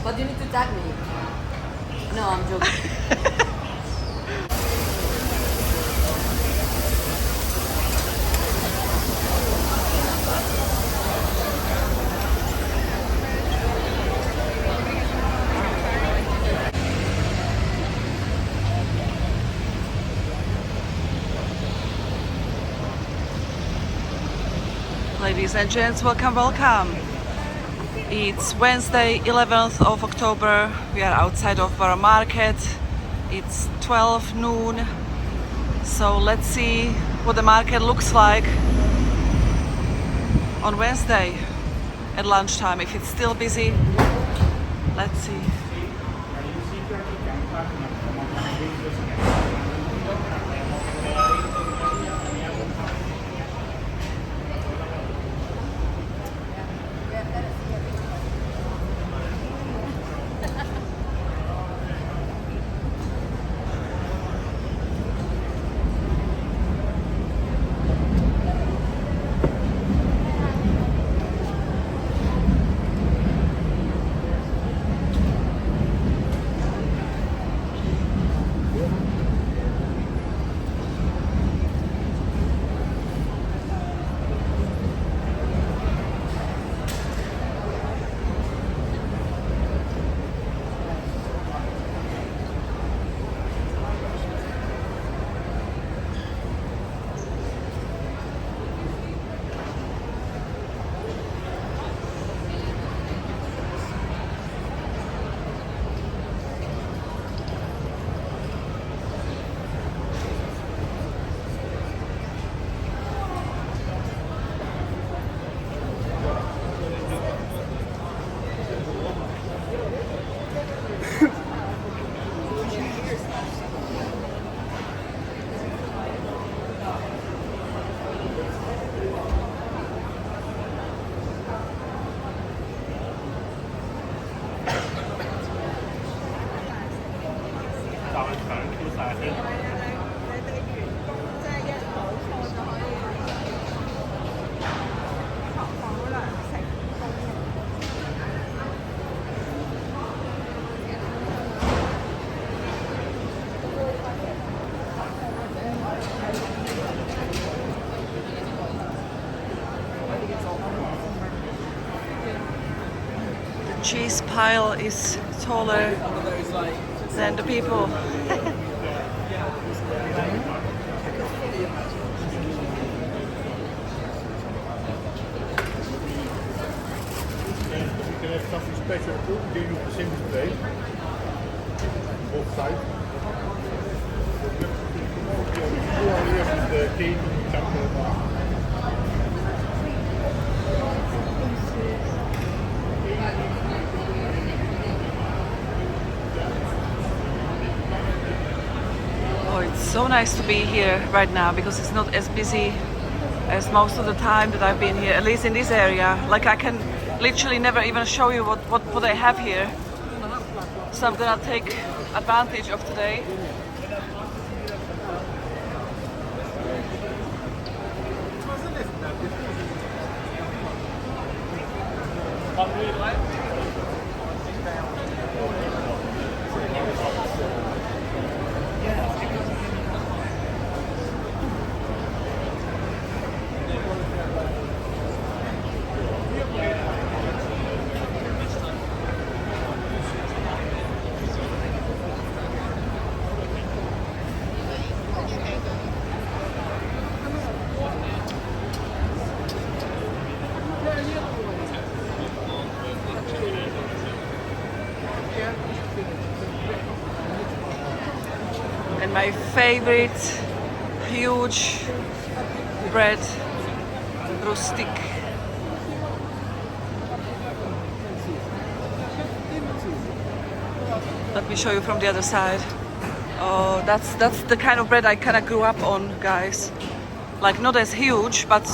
But you need to tag me. No, I'm joking. Ladies and gents, welcome, welcome. It's Wednesday, 11th of October. We are outside of Borough Market. It's 12 noon. So let's see what the market looks like on Wednesday at lunchtime. If it's still busy, let's see. Cheese pile is taller than the people. You can have something special too. Do you simple today? Both sides. The cake, chocolate. Oh, it's so nice to be here right now because it's not as busy as most of the time that I've been here, at least in this area. Like I can literally never even show you what I have here. So I'm gonna take advantage of today. And my favorite huge bread, rustic. Let me show you from the other side. Oh, that's the kind of bread I kind of grew up on, guys. Like not as huge, but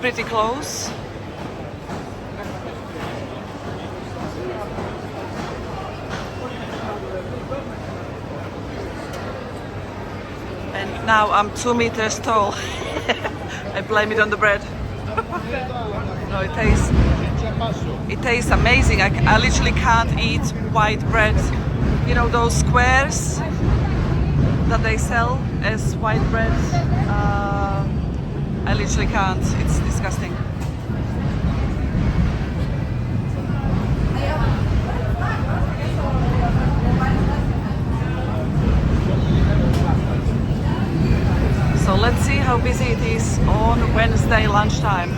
pretty close. And now I'm 2 meters tall. I blame it on the bread. No, it tastes It tastes amazing. I literally can't eat white bread. You know those squares that they sell as white bread? I literally can't. It's disgusting. So let's see how busy it is on Wednesday lunchtime.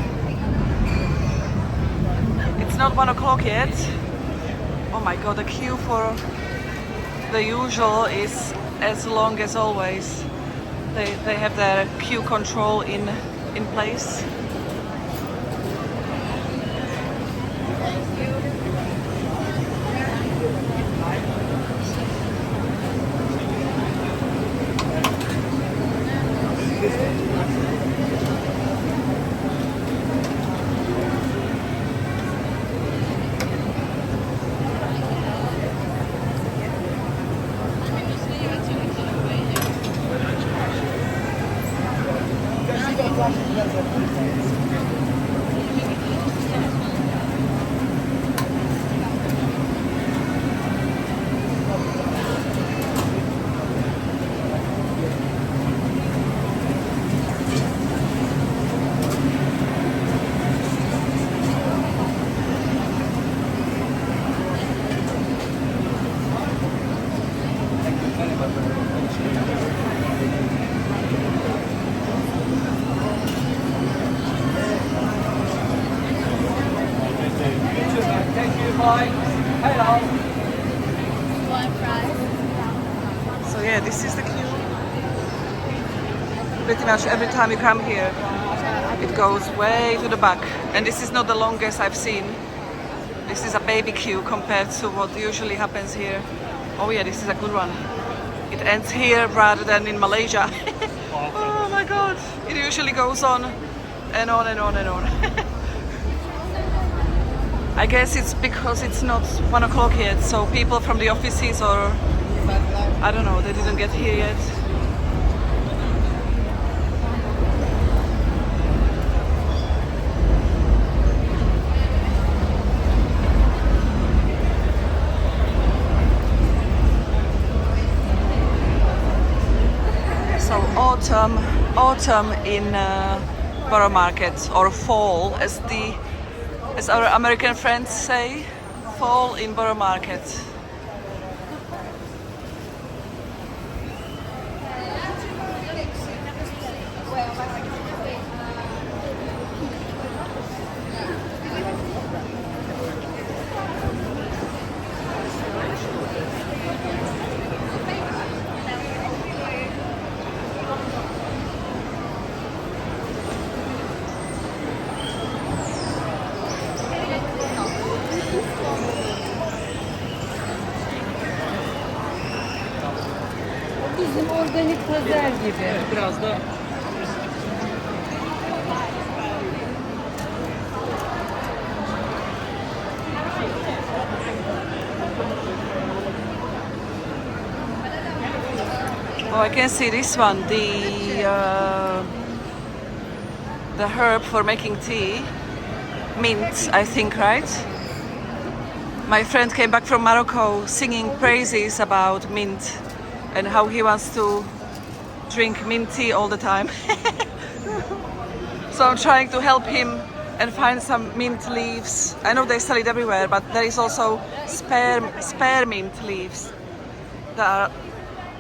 It's not 1 o'clock yet. Oh my god, the queue for the usual is as long as always. They have their queue control in place. So yeah, this is the queue. Pretty much every time you come here, it goes way to the back. And this is not the longest I've seen. This is a baby queue compared to what usually happens here. Oh yeah, this is a good one. It ends here rather than in Malaysia. Oh my god. It usually goes on and on and on and on. I guess it's because it's not 1 o'clock yet, so people from the offices or I don't know, they didn't get here yet. So autumn in Borough Market, or fall as our American friends say, fall in Borough Market. Bizim organik pazar gibi. Biraz da Oh, I can see this one, the herb for making tea, mint, I think, right? My friend came back from Morocco singing praises about mint and how he wants to drink mint tea all the time. So I'm trying to help him and find some mint leaves. I know they sell it everywhere, but there is also spare mint leaves that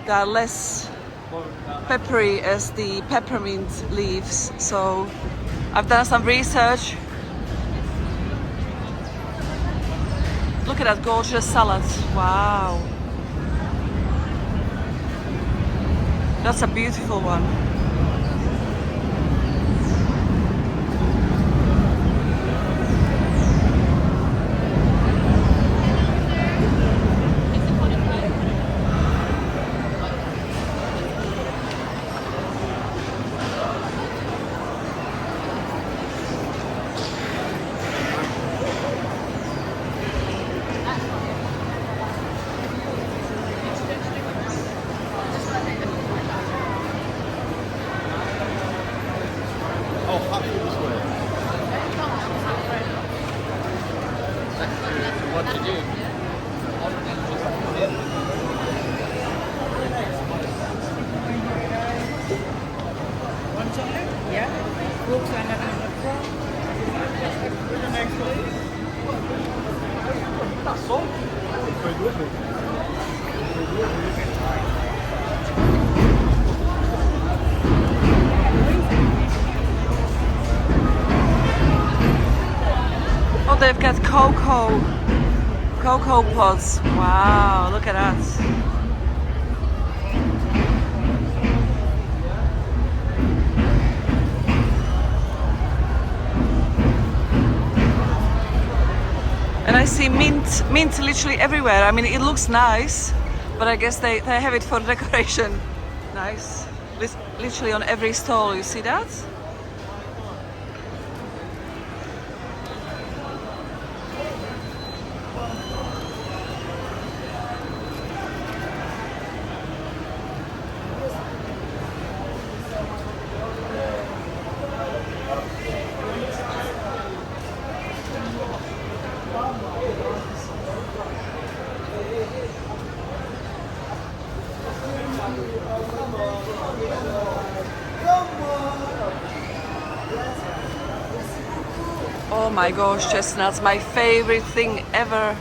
are less peppery as the peppermint leaves. So I've done some research. Look at that gorgeous salad. Wow. That's a beautiful one. What to do? One chocolate? Yeah. Coke and another prawn. The next one. That's all. Very good. Oh, they've got cocoa pods. Wow, look at that. And I see mint literally everywhere. I mean, it looks nice, but I guess they have it for decoration. Nice. Literally on every stall, you see that? Oh my gosh, chestnuts, my favorite thing ever.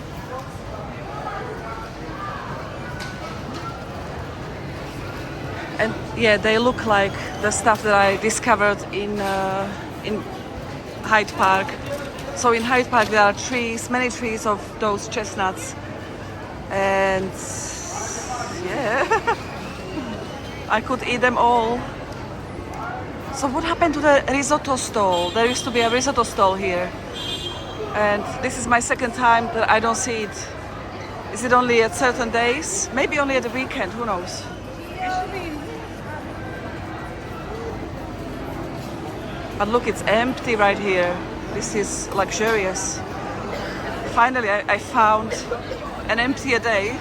And yeah, they look like the stuff that I discovered in Hyde Park. So in Hyde Park there are trees, many trees of those chestnuts. And yeah, I could eat them all. So what happened to the risotto stall? There used to be a risotto stall here. And this is my second time that I don't see it. Is it only at certain days? Maybe only at the weekend, who knows? But look, it's empty right here. This is luxurious. Finally, I found an emptier day.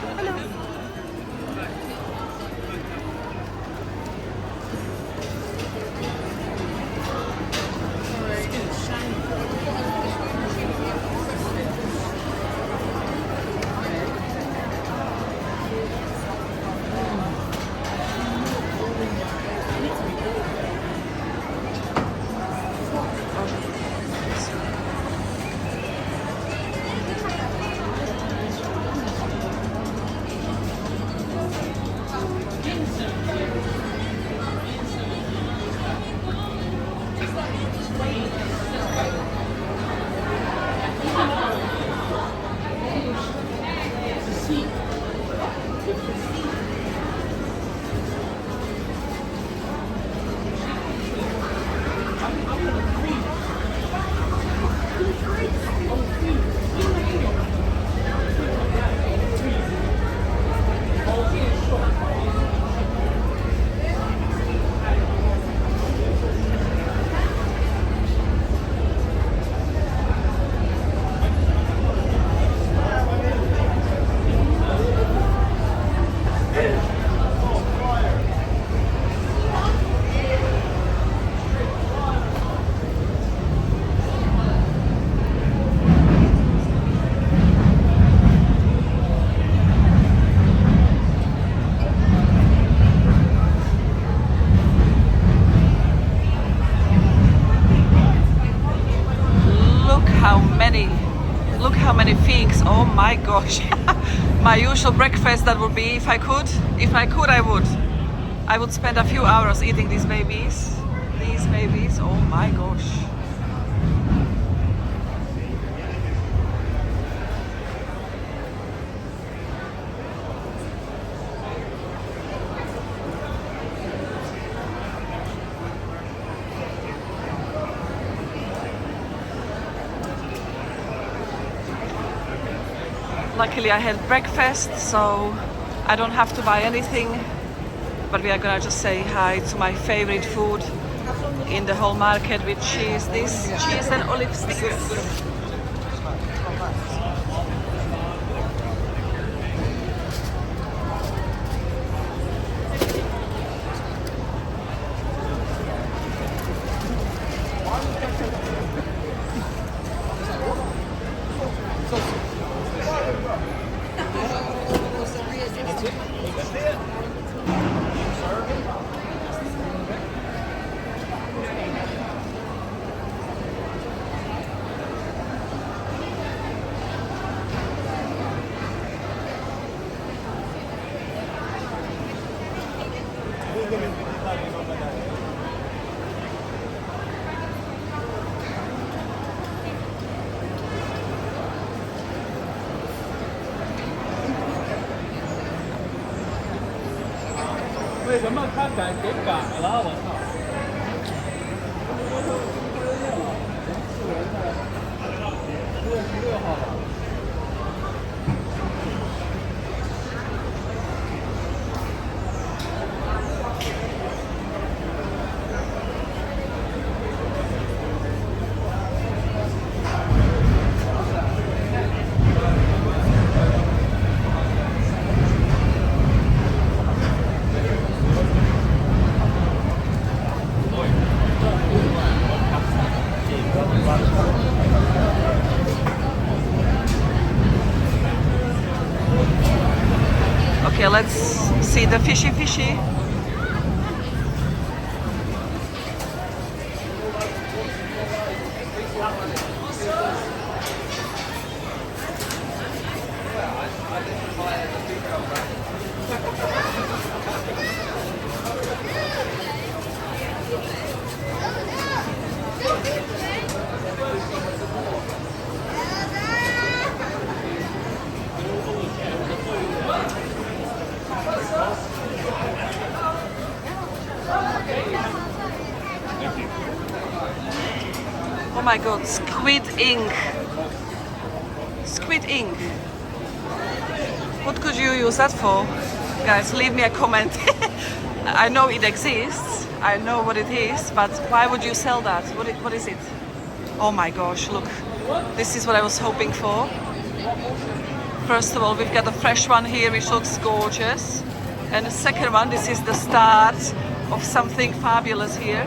Look how many figs. Oh my gosh. My usual breakfast that would be if I could, I would spend a few hours eating these babies. Oh my gosh. Luckily I had breakfast, so I don't have to buy anything. But we are gonna just say hi to my favorite food in the whole market, which is this cheese and olive sticks. 为什么他改给改了？我操！6号吧。Okay, let's see the fishy fishy. Oh my god, squid ink. Squid ink. What could you use that for? Guys, leave me a comment. I know it exists, I know what it is, but why would you sell that? What is it? Oh my gosh, look. This is what I was hoping for. First of all, we've got a fresh one here which looks gorgeous. And the second one, this is the start of something fabulous here.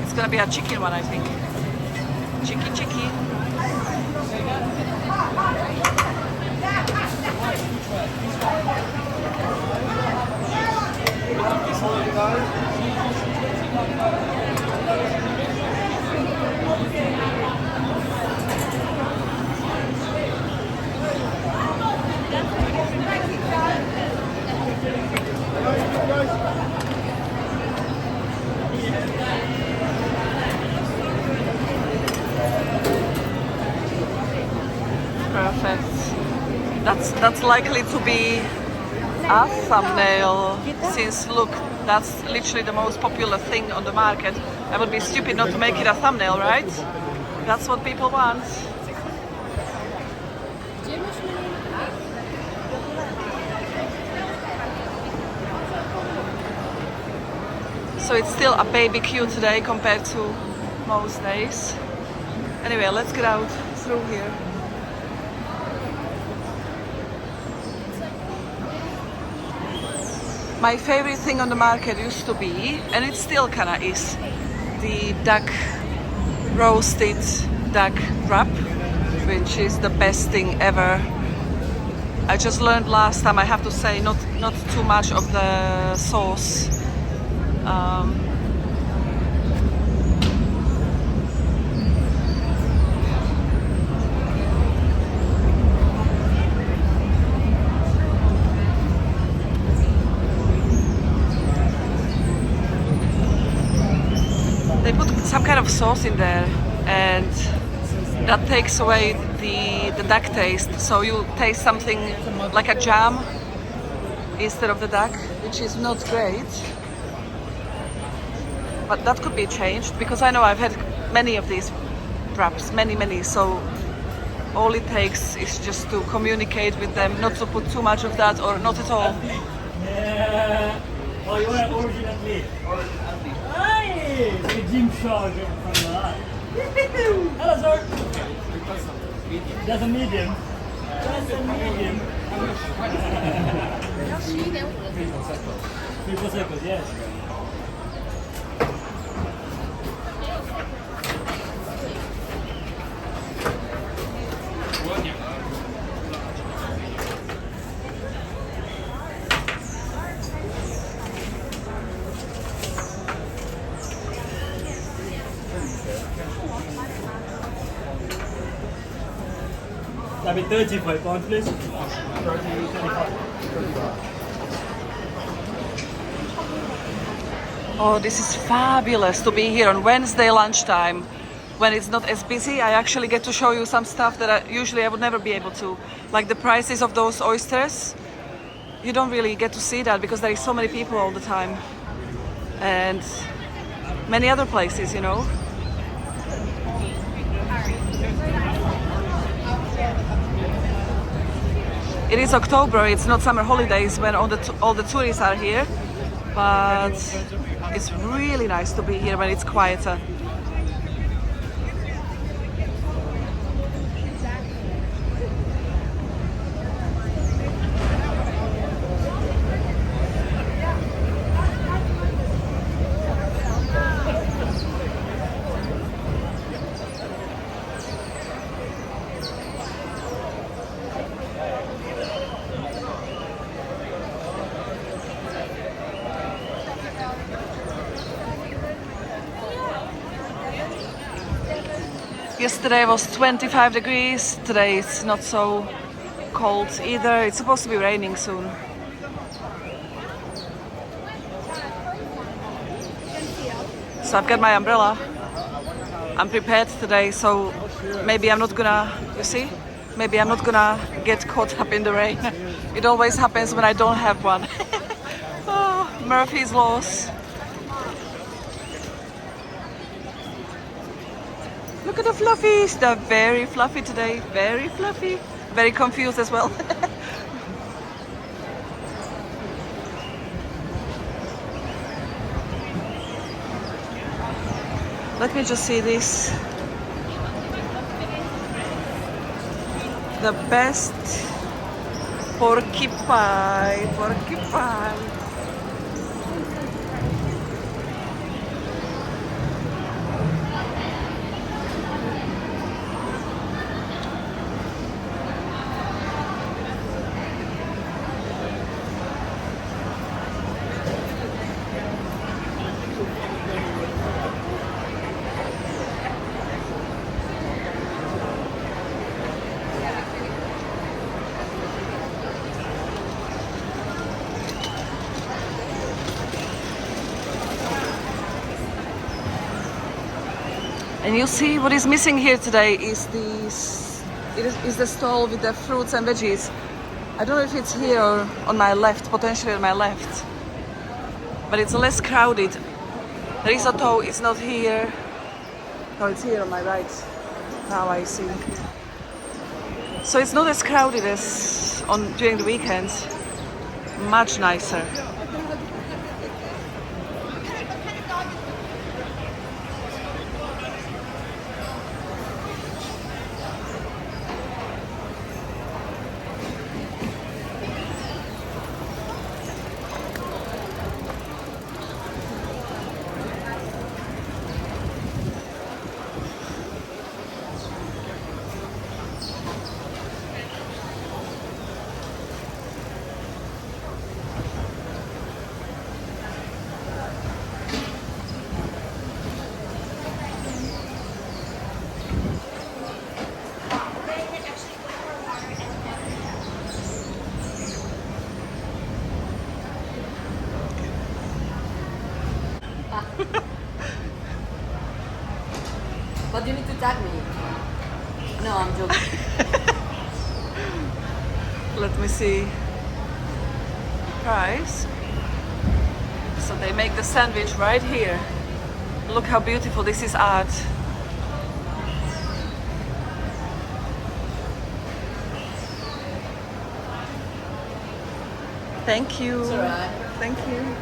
It's gonna be a chicken one, I think. Chicky. Perfect. That's likely to be a thumbnail, since look, that's literally the most popular thing on the market. I would be stupid not to make it a thumbnail, right? That's what people want. So it's still a baby queue today compared to most days. Anyway, let's get out through here. My favorite thing on the market used to be, and it still kinda is, the duck, roasted duck wrap, which is the best thing ever. I just learned last time, I have to say, not too much of the sauce. They put some kind of sauce in there, and that takes away the duck taste. So you taste something like a jam instead of the duck, which is not great. But that could be changed, because I know I've had many of these wraps, many. So all it takes is just to communicate with them, not to put too much of that or not at all. Yeah. Oh, you want original meat? Hi! The gym shot from the line. Hello, sir. That's a medium. That's a medium. 3 seconds, yes. That'll be 30 for a pound, please. 30, 35. Oh, this is fabulous to be here on Wednesday lunchtime when it's not as busy. I actually get to show you some stuff that usually I would never be able to, like the prices of those oysters. you don't really get to see that because there is so many people all the time, and many other places, you know. It is October, it's not summer holidays when all the tourists are here, but it's really nice to be here when it's quieter. Yesterday was 25 degrees, today it's not so cold either. It's supposed to be raining soon. So I've got my umbrella. I'm prepared today, so maybe I'm not gonna, you see? Maybe I'm not gonna get caught up in the rain. It always happens when I don't have one. Oh, Murphy's Laws. Look at the fluffies, they're very fluffy today, very fluffy. Very confused as well. Let me just see this. The best porky pie, porky pie. And you see what is missing here today is the stall with the fruits and veggies. I don't know if it's here or on my left, potentially on my left. But it's less crowded. Risotto is not here. No, it's here on my right. Now I see. So it's not as crowded as during the weekends. Much nicer. But you need to tag me. No, I'm joking. Let me see. Price. So they make the sandwich right here. Look how beautiful this is, art. Thank you. It's alright. Thank you.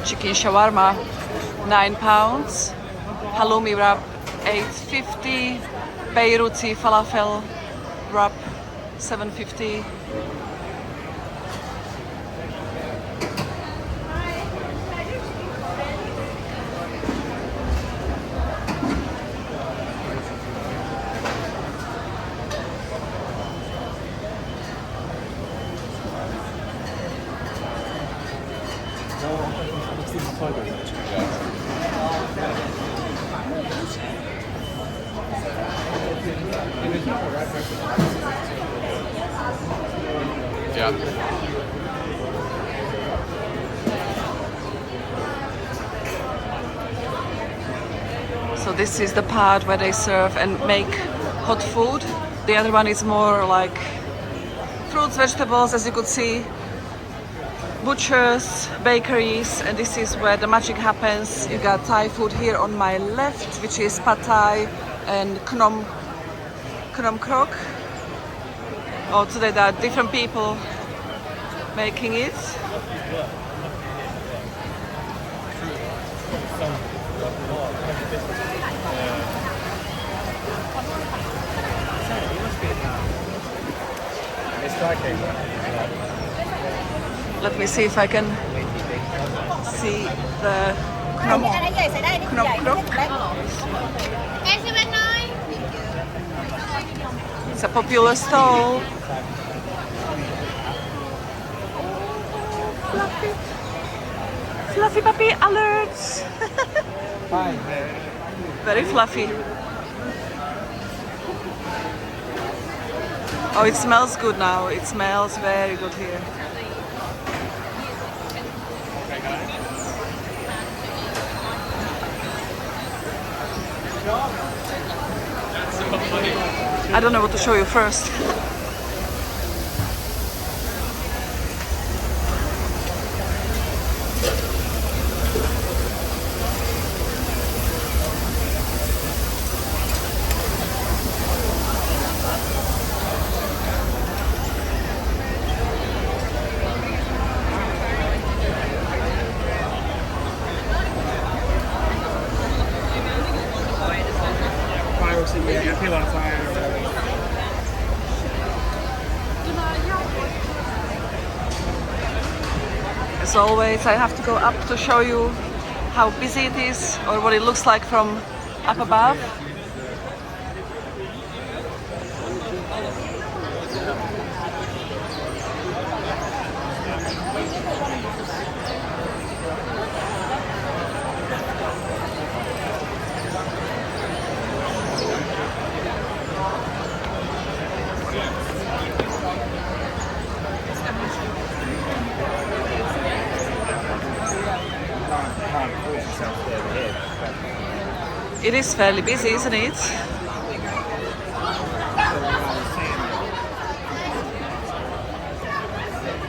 Chicken shawarma, £9. Halloumi wrap, £8.50. Beiruti falafel wrap, £7.50. Yeah. So this is the part where they serve and make hot food. The other one is more like fruits, vegetables, as you could see, butchers, bakeries, and this is where the magic happens. You got Thai food here on my left, which is pad Thai and knom krok. Oh, today there are different people making it. Let me see if I can see the knom krok. It's a popular stall. Fluffy puppy alerts. Very fluffy. Oh, it smells good now. It smells very good here. I don't know what to show you first. As always, I have to go up to show you how busy it is or what it looks like from up above. It is fairly busy, isn't it?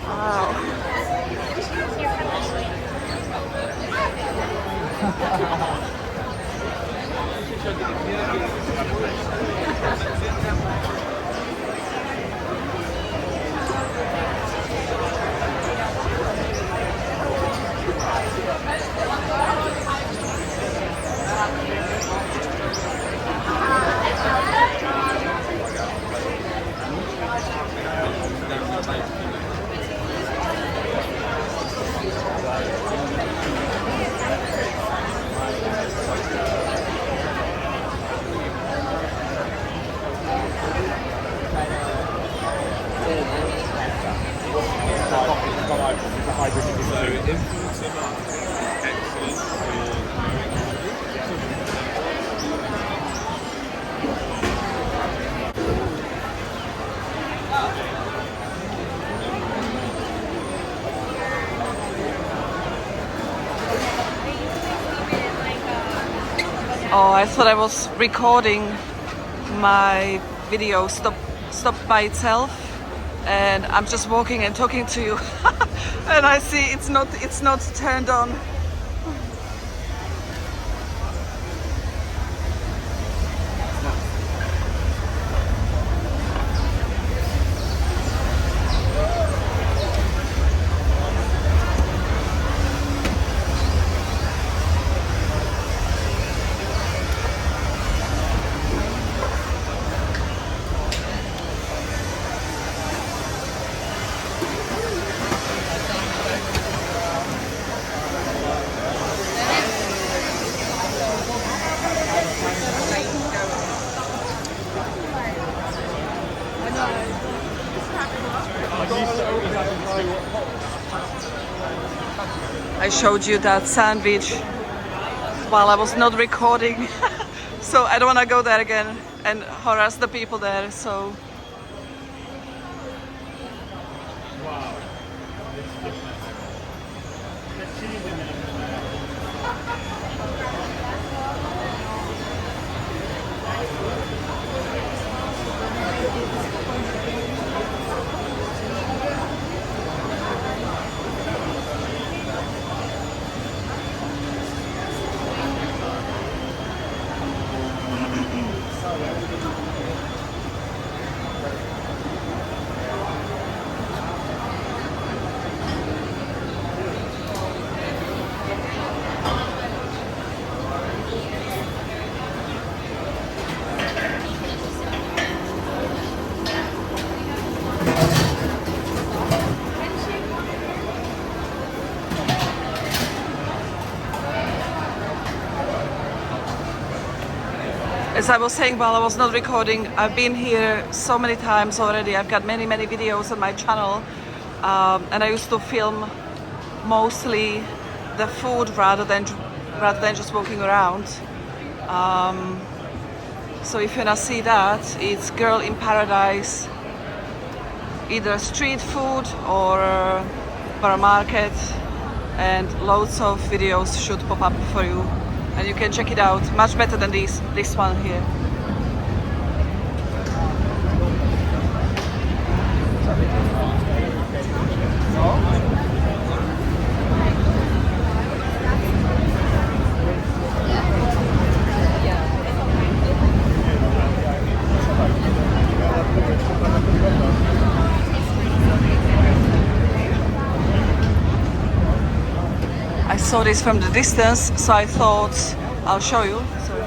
Wow. Oh, I thought I was recording my video stopped by itself, and I'm just walking and talking to you, and I see it's not turned on. I showed you that sandwich while I was not recording. So I don't want to go there again and harass the people there. So as I was saying while I was not recording, I've been here so many times already. I've got many videos on my channel, and I used to film mostly the food rather than just walking around. So if you wanna see that, it's Girl in Paradise, either street food or Borough Market, and loads of videos should pop up for you. And you can check it out, much better than this one here. I saw this from the distance, so I thought I'll show you. Sorry.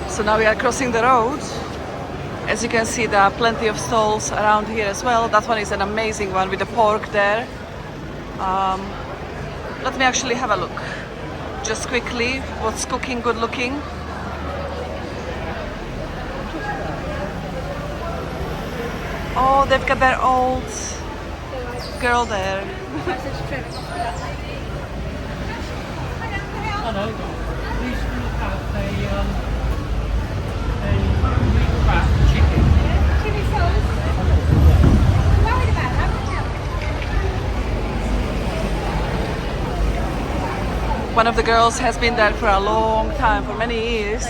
So now we are crossing the road. As you can see, there are plenty of stalls around here as well. That one is an amazing one with the pork there. Let me actually have a look. Just quickly, what's cooking good looking? Oh, they've got their old girl there. Hello. Please can you have a meat wrap chicken? Chili sauce. Worried about that, One of the girls has been there for a long time, for many years.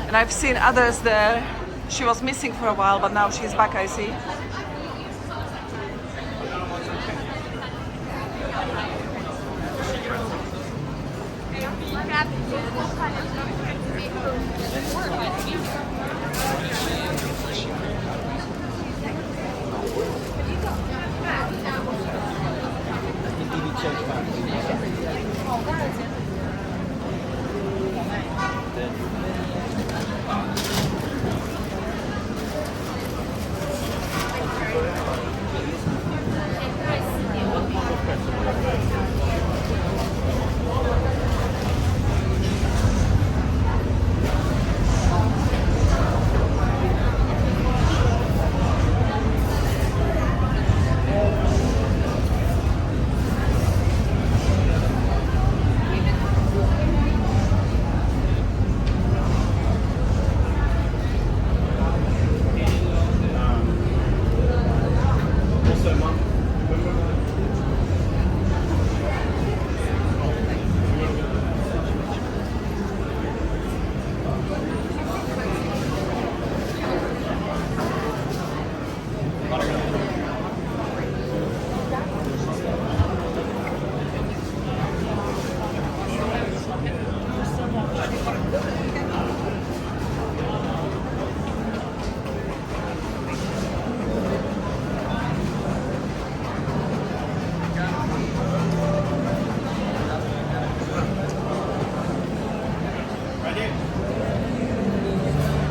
And I've seen others there. She was missing for a while, but now she's back, I see.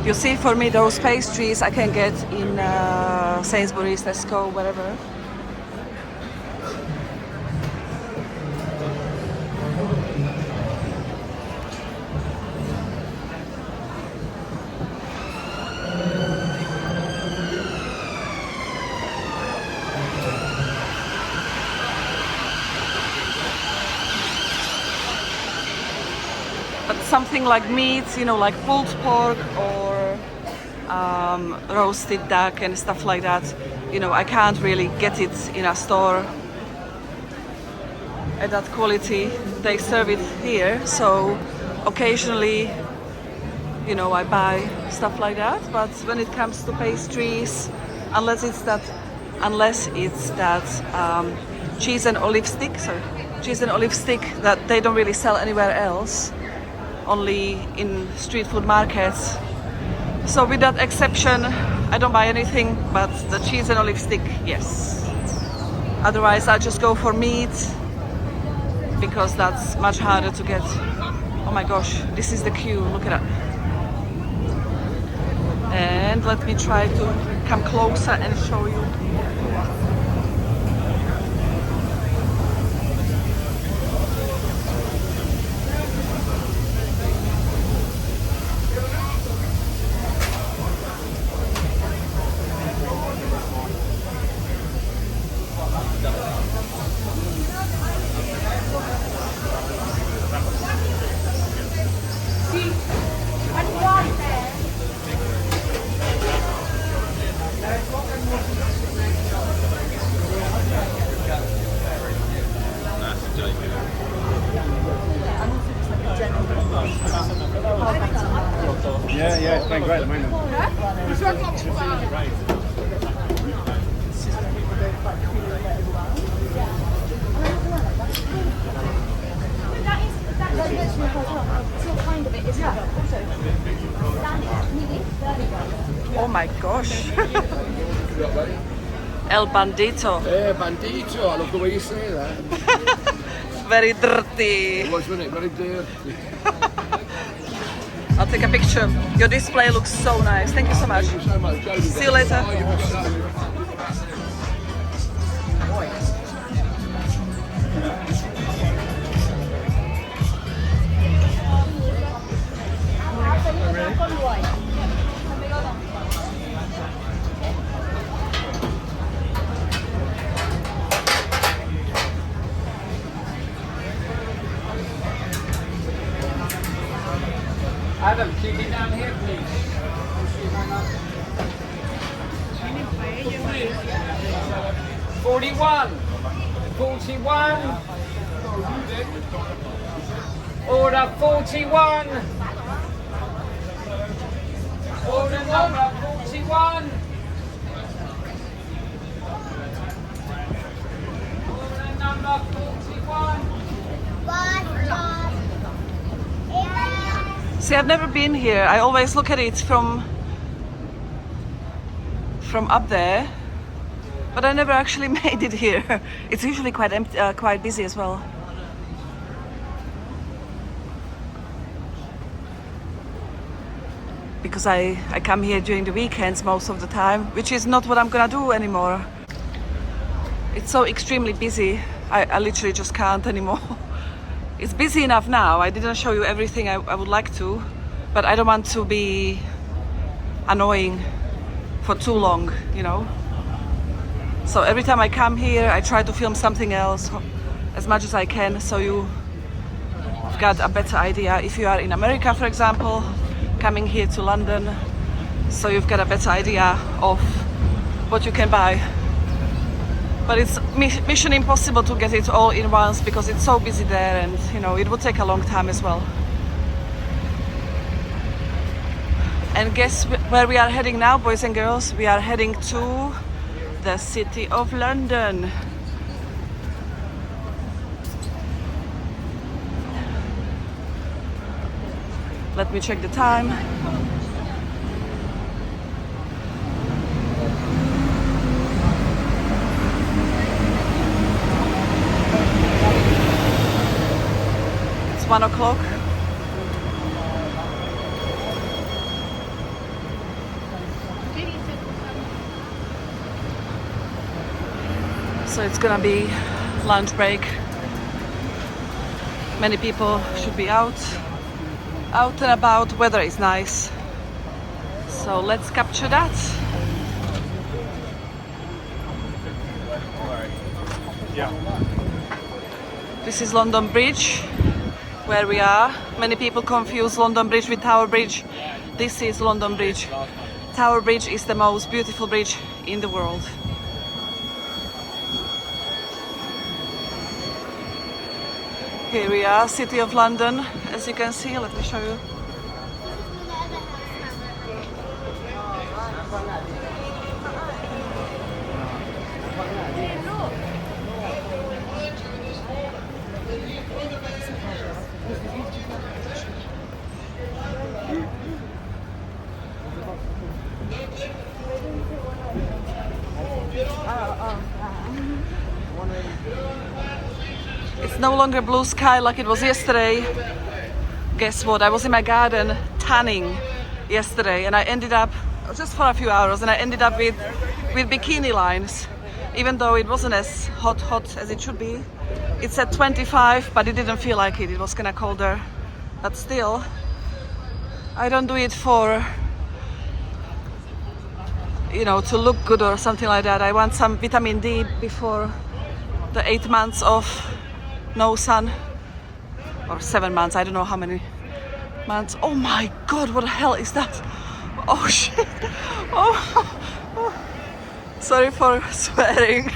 You see, for me, those pastries I can get in Sainsbury's, Tesco, wherever. But something like meat, you know, like pulled pork or roasted duck and stuff like that, you know, I can't really get it in a store at that quality. They serve it here, so occasionally, you know, I buy stuff like that. But when it comes to pastries, unless it's that cheese and olive stick, that they don't really sell anywhere else, only in street food markets. So with that exception, I don't buy anything but the cheese and olive stick, yes. Otherwise, I just go for meat because that's much harder to get. Oh my gosh, this is the queue, look at that. And let me try to come closer and show you. Yeah, it's been great at the moment. Oh my gosh. El bandito. Yeah, bandito. I love the way you say that. Very dirty. It was, wasn't it? Very dirty. I'll take a picture. Your display looks so nice. Thank you so much. Thank you so much, Jodie. See you later. Oh, you're so- Adam, can you get down here, please? 41. 41. Order 41. Order number 41. Order number 41. See, I've never been here. I always look at it from up there, but I never actually made it here. It's usually quite empty, quite busy as well. Because I come here during the weekends most of the time, which is not what I'm gonna do anymore. It's so extremely busy, I literally just can't anymore. It's busy enough now. I didn't show you everything I would like to, but I don't want to be annoying for too long, you know. So every time I come here, I try to film something else as much as I can, so you've got a better idea. If you are in America, for example, coming here to London, so you've got a better idea of what you can buy. But it's mission impossible to get it all in once because it's so busy there, and you know, it would take a long time as well. And guess where we are heading now, boys and girls? We are heading to the city of London. Let me check the time. It's 1 o'clock. So it's gonna be lunch break. Many people should be out and about. Weather is nice. So let's capture that. This is London Bridge, where we are. Many people confuse London Bridge with Tower Bridge. This is London Bridge. Tower Bridge is the most beautiful bridge in the world. Here we are, City of London, as you can see. Let me show you. It's no longer blue sky like it was yesterday. Guess what? I was in my garden tanning yesterday and I ended up, just for a few hours, and I ended up with bikini lines. Even though it wasn't as hot as it should be. It said 25, but it didn't feel like it. It was kind of colder. But still, I don't do it for, you know, to look good or something like that. I want some vitamin D before the 8 months of no sun, or 7 months, I don't know how many months. Oh my god, what the hell is that? Oh shit. Oh. Sorry for swearing.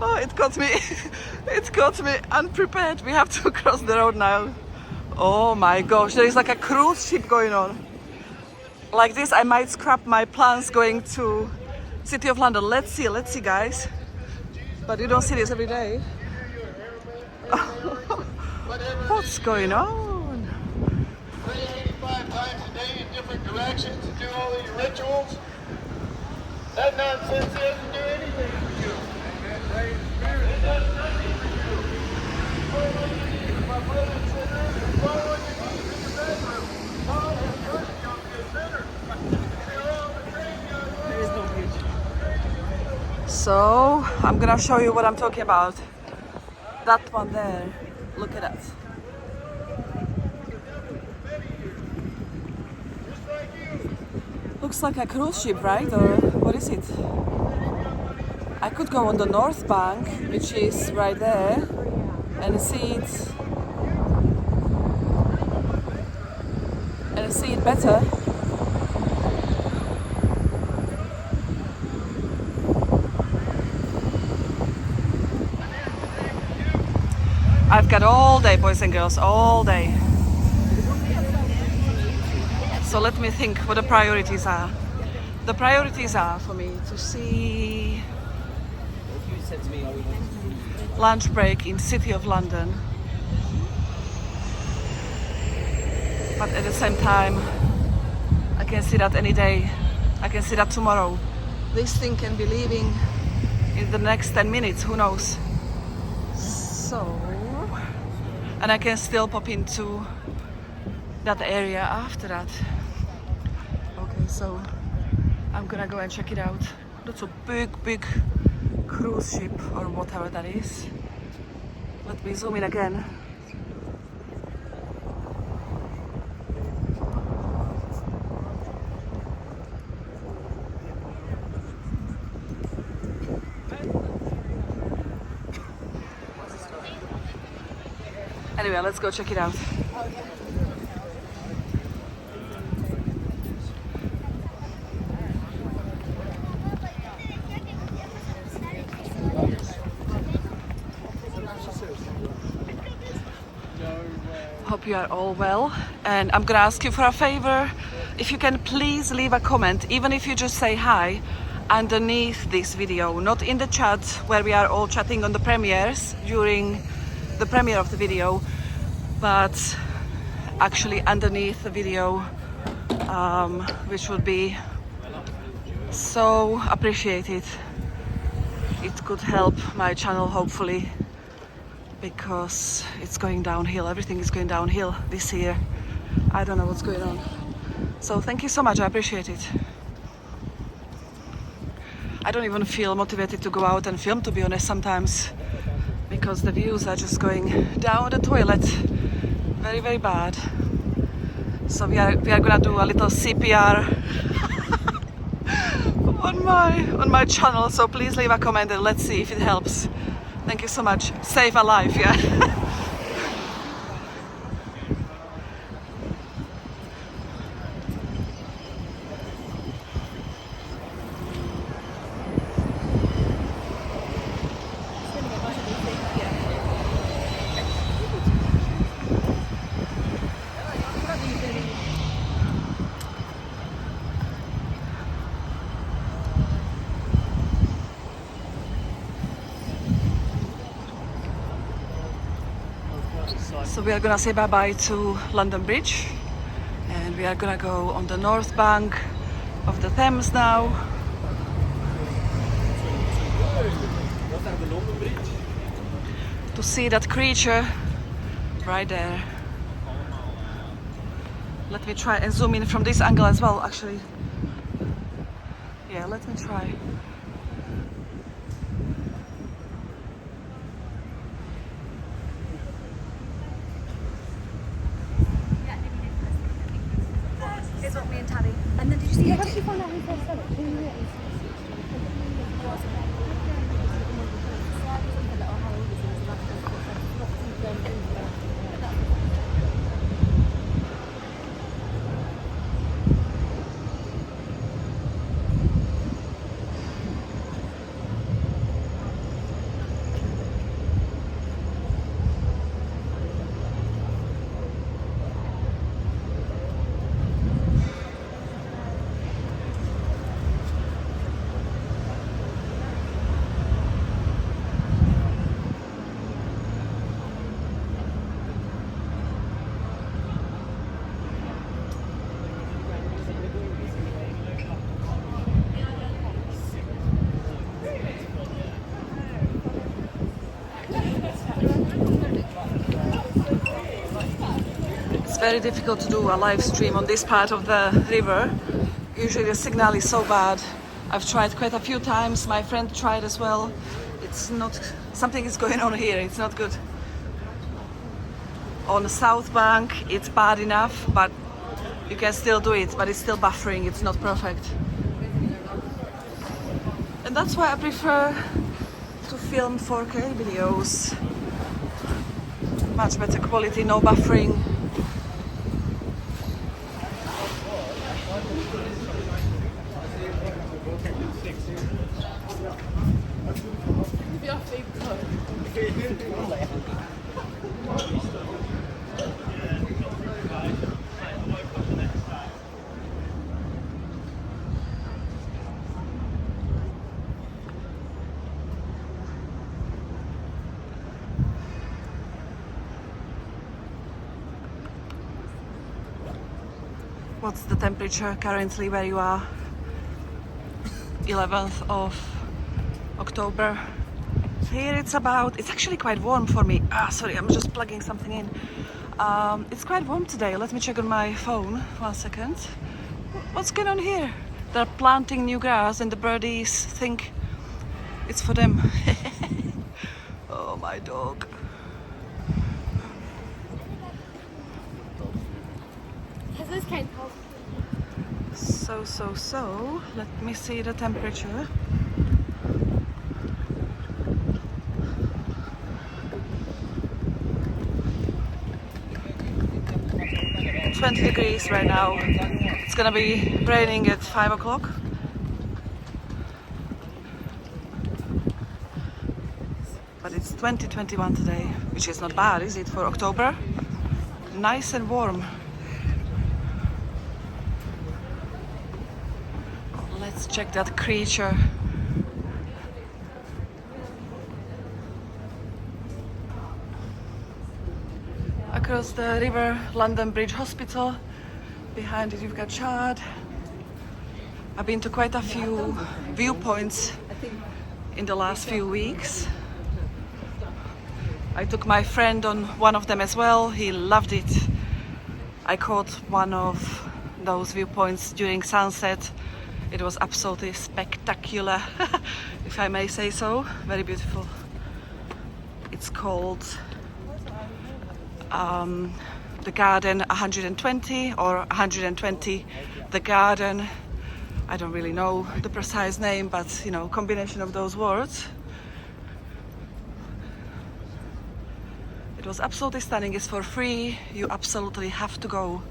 Oh, it got me unprepared. We have to cross the road now. Oh my gosh, there is like a cruise ship going on. Like this, I might scrap my plans going to City of London. Let's see guys. But you don't see this every day. What's going on? 385 times a day in different directions to do all these rituals. That nonsense doesn't do anything for you. It does nothing for you. My brother and sister, follow your knees in your bedroom. Follow your person, you'll be a sinner. You're on the train, There is no bridge. So I'm gonna show you what I'm talking about. That one there. Look at that. Looks like a cruise ship, right? Or what is it? I could go on the North Bank, which is right there, and see it better. I've got all day, boys and girls, all day. So let me think what the priorities are. The priorities are for me to see lunch break in City of London. But at the same time, I can see that any day. I can see that tomorrow. This thing can be leaving in the next 10 minutes, who knows? So, and I can still pop into that area after that. Okay, so I'm gonna go and check it out. That's a big cruise ship or whatever that is. Let me zoom in again. Anyway, let's go check it out. Hope you are all well, and I'm gonna ask you for a favor. If you can please leave a comment, even if you just say hi, underneath this video, not in the chat where we are all chatting on the premieres during the premiere of the video, but actually underneath the video, which would be so appreciated. It could help my channel, hopefully, because it's going downhill. Everything is going downhill this year. I don't know what's going on. So thank you so much, I appreciate it. I don't even feel motivated to go out and film, to be honest, sometimes, because the views are just going down the toilet. Very, very bad. So we are gonna do a little CPR on my channel. So please leave a comment and let's see if it helps. Thank you so much. Save a life, yeah. So we are gonna say bye-bye to London Bridge, and we are gonna go on the north bank of the Thames now. To see that creature right there. Let me try and zoom in from this angle as well, actually. Yeah, let me try. It's what me and Tabby. And then did you see how she found out who first said it? Who knew it? It's very difficult to do a live stream on this part of the river. Usually the signal is so bad. I've tried quite a few times. My friend tried as well. It's not, something is going on here. It's not good. On the south bank, it's bad enough, but you can still do it, but it's still buffering. It's not perfect. And that's why I prefer to film 4K videos. Much better quality, no buffering. What's the temperature currently where you are? 11th of October. Here it's actually quite warm for me. Sorry, I'm just plugging something in. It's quite warm today. Let me check on my phone. 1 second. What's going on here? They're planting new grass and the birdies think it's for them. Oh, my dog. This came cold. So, let me see the temperature. It's 20 degrees right now. It's gonna be raining at 5 o'clock. But it's 2021 today, which is not bad, is it, for October? Nice and warm. Let's check that creature. Across the river, London Bridge Hospital. Behind it you've got Chad. I've been to quite a few viewpoints in the last few weeks. I took my friend on one of them as well. He loved it. I caught one of those viewpoints during sunset. It was absolutely spectacular, if I may say so. Very beautiful. It's called the Garden 120 or 120 the Garden. I don't really know the precise name, but you know, combination of those words. It was absolutely stunning. It's for free. You absolutely have to go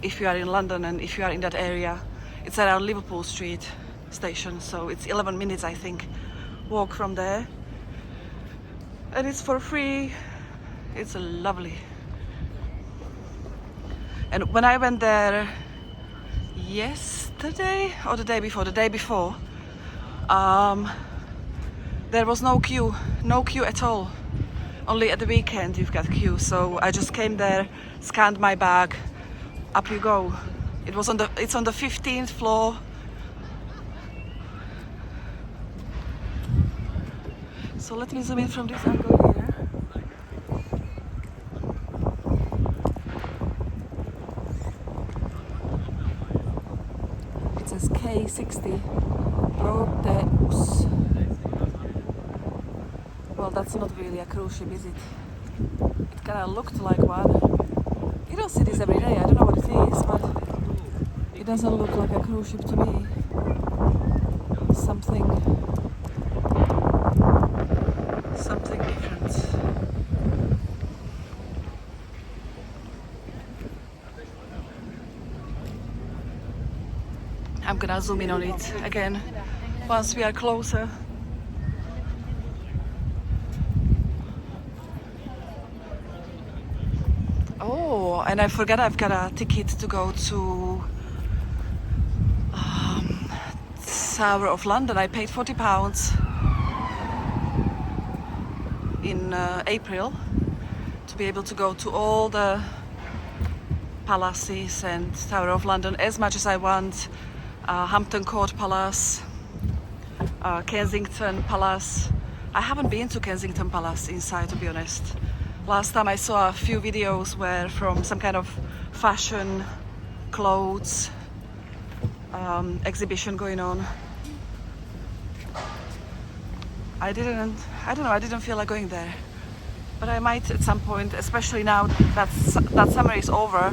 if you are in London and if you are in that area. It's around Liverpool Street station, so it's 11 minutes, I think, walk from there. And it's for free. It's lovely. And when I went there yesterday or the day before, there was no queue at all. Only at the weekend you've got queue. So I just came there, scanned my bag, up you go. It's on the 15th floor. So let me zoom in from this angle here. It says K60 Proteus. Well, that's not really a cruise ship, is it? It kind of looked like one. You don't see this every day. I don't know what it is, but it doesn't look like a cruise ship to me. Something different. I'm gonna zoom in on it again once we are closer. Oh, and I forgot I've got a ticket to go to Tower of London. I paid £40 in April to be able to go to all the palaces and Tower of London as much as I want. Hampton Court Palace, Kensington Palace. I haven't been to Kensington Palace inside, to be honest. Last time I saw a few videos were from some kind of fashion clothes exhibition going on. I didn't feel like going there, but I might at some point, especially now that summer is over.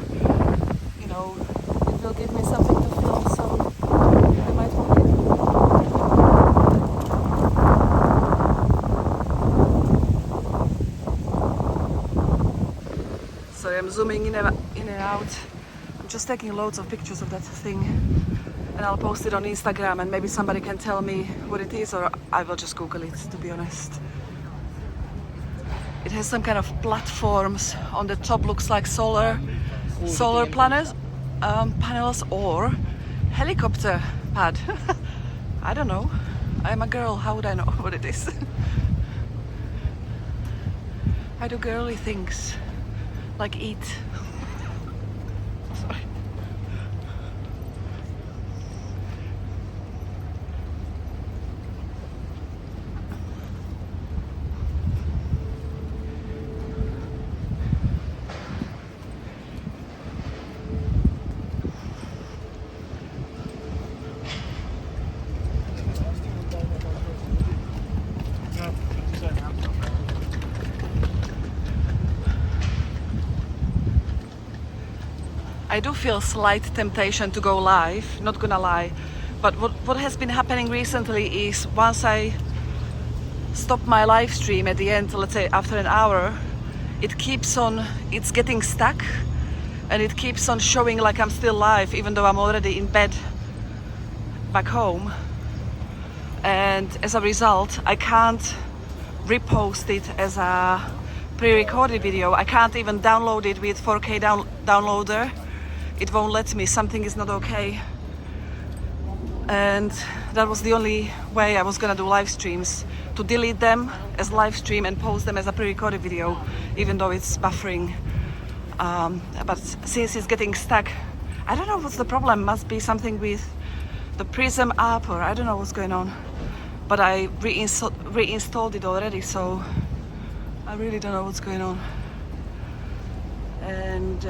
You know, it will give me something to film, so I might walk in. Sorry, I'm zooming in and out. I'm just taking loads of pictures of that thing, and I'll post it on Instagram, and maybe somebody can tell me what it is, or I will just Google it, to be honest. It has some kind of platforms on the top, looks like solar panels or helicopter pad. I don't know. I'm a girl, how would I know what it is? I do girly things, like eat. Sorry. I do feel slight temptation to go live, not gonna lie, but what has been happening recently is once I stop my live stream at the end, let's say after an hour, it's getting stuck and it keeps on showing like I'm still live even though I'm already in bed back home, and as a result I can't repost it as a pre-recorded video. I can't even download it with 4K downloader. It won't let me, something is not okay. And that was the only way I was gonna do live streams, to delete them as live stream and post them as a pre-recorded video, even though it's buffering. But since it's getting stuck, I don't know what's the problem. Must be something with the Prism app, or I don't know what's going on. But I reinstalled it already, so I really don't know what's going on. And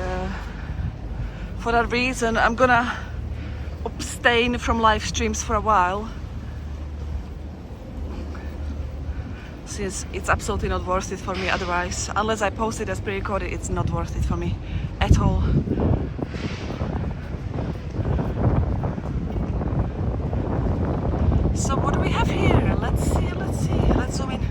for that reason, I'm gonna abstain from live streams for a while, since it's absolutely not worth it for me otherwise. Unless I post it as pre-recorded, it's not worth it for me at all. So what do we have here? Let's see, let's zoom in.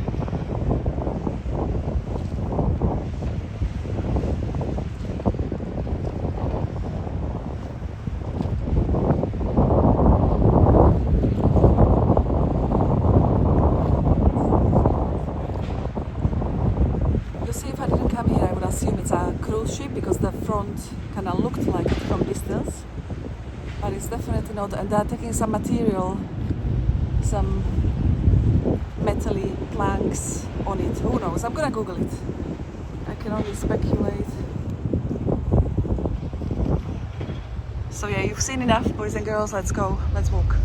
You see, if I didn't come here, I would assume it's a cruise ship because the front kind of looked like it from distance. But it's definitely not, and they're taking some material, some metal-y planks on it. Who knows? I'm gonna Google it. I can only speculate. So yeah, you've seen enough, boys and girls. Let's go. Let's walk.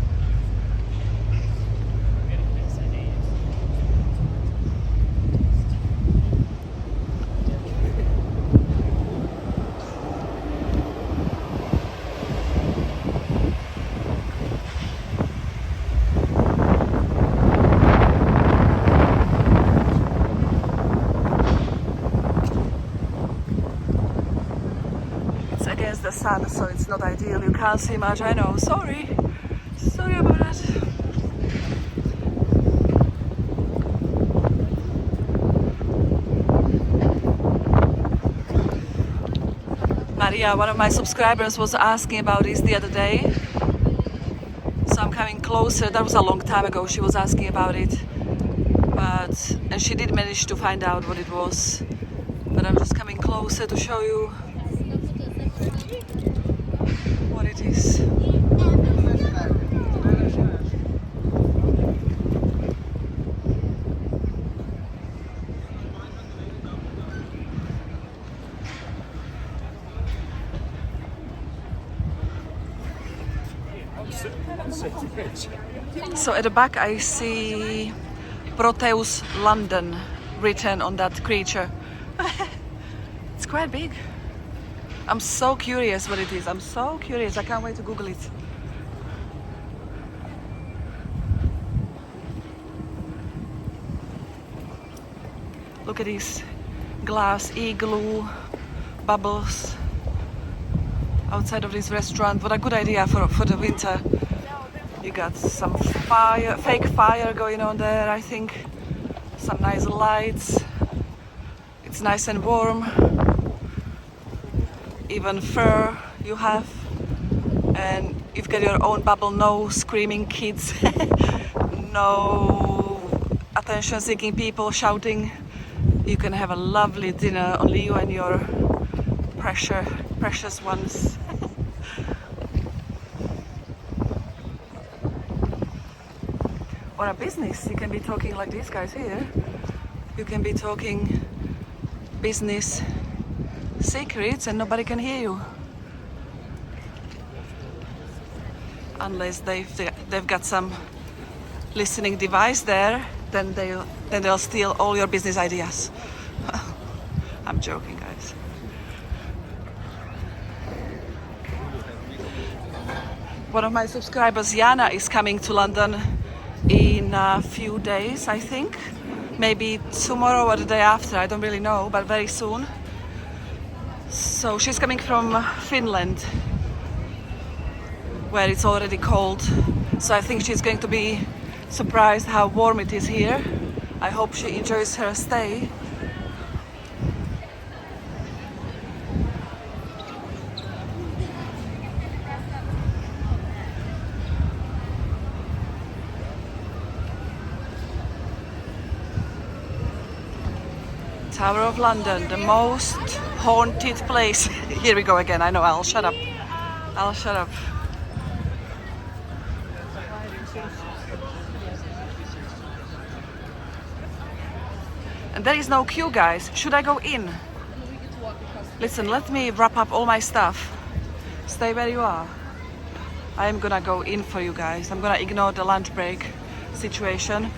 Against the sun, so it's not ideal. You can't see much. I know. Sorry about that. Maria, one of my subscribers, was asking about this the other day, so I'm coming closer. That was a long time ago. She was asking about it, and she did manage to find out what it was. But I'm just coming closer to show you what it is. So at the back I see Proteus London written on that creature. It's quite big. I'm so curious what it is. I'm so curious. I can't wait to Google it. Look at these glass igloo bubbles outside of this restaurant. What a good idea for the winter. You got some fire, fake fire going on there, I think. Some nice lights. It's nice and warm. Even fur you have, and you've got your own bubble. No screaming kids, no attention-seeking people shouting. You can have a lovely dinner, only you and your precious ones. Or a business. You can be talking like these guys here. You can be talking business secrets and nobody can hear you, unless they've got some listening device there. Then they'll steal all your business ideas. I'm joking, guys. One of my subscribers, Jana, is coming to London in a few days, I think. Maybe tomorrow or the day after, I don't really know, but very soon. So she's coming from Finland, where it's already cold. So I think she's going to be surprised how warm it is here. I hope she enjoys her stay. Tower of London, the most haunted place. Here we go again. I know, I'll shut up. I'll shut up. And there is no queue, guys. Should I go in? Listen, let me wrap up all my stuff. Stay where you are. I am gonna go in for you guys. I'm gonna ignore the lunch break situation.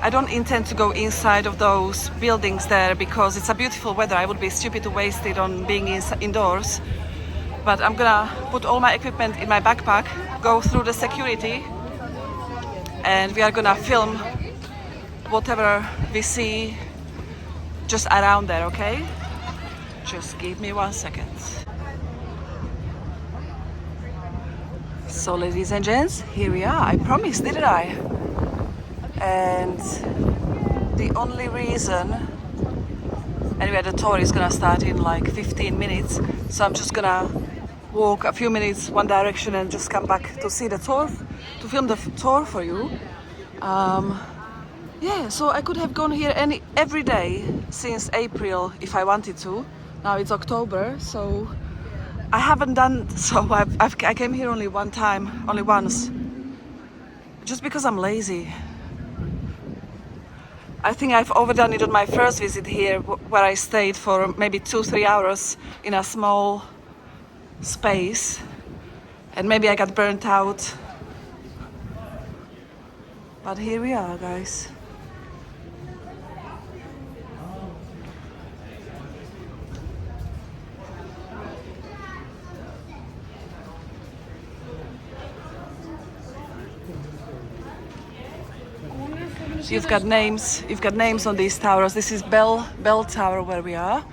I don't intend to go inside of those buildings there because it's a beautiful weather. I would be stupid to waste it on being indoors. But I'm gonna put all my equipment in my backpack, go through the security, and we are gonna film whatever we see just around there, okay? Just give me 1 second. So ladies and gents, here we are. I promised, didn't I? And the only reason, anyway, the tour is gonna start in like 15 minutes, so I'm just gonna walk a few minutes one direction and just come back to see the tour, to film the tour for you. Yeah, so I could have gone here every day since April if I wanted to. Now it's October, so I haven't done so. I came here only one time, only once, just because I'm lazy. I think I've overdone it on my first visit here, where I stayed for maybe 2-3 hours in a small space, and maybe I got burnt out. But here we are, guys. You've got names on these towers. This is Bell Tower where we are.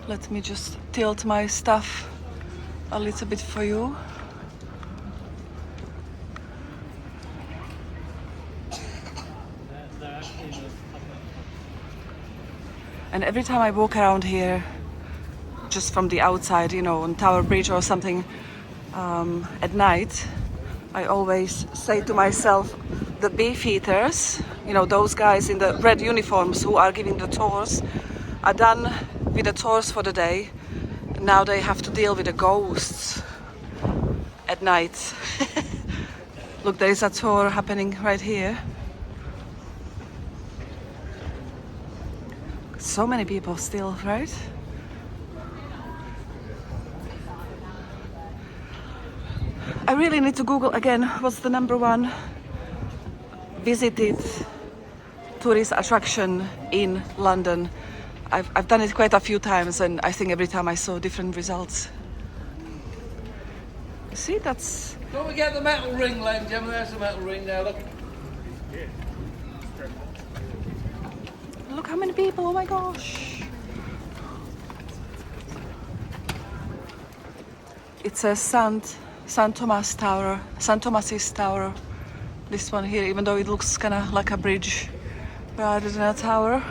Let me just tilt my stuff a little bit for you. And every time I walk around here, just from the outside, you know, on Tower Bridge or something, at night, I always say to myself, the beefeaters, you know, those guys in the red uniforms who are giving the tours, are done with the tours for the day. Now they have to deal with the ghosts at night. Look, there is a tour happening right here. So many people still, right? I really need to Google again what's the #1 visited tourist attraction in London. I've done it quite a few times, and I think every time I saw different results. See, that's... Don't we get the metal ring, ladies and gentlemen? There's the metal ring there, look. Look how many people, oh my gosh. It's a St. Thomas Tower, St. Thomas's Tower. This one here, even though it looks kind of like a bridge rather than a tower.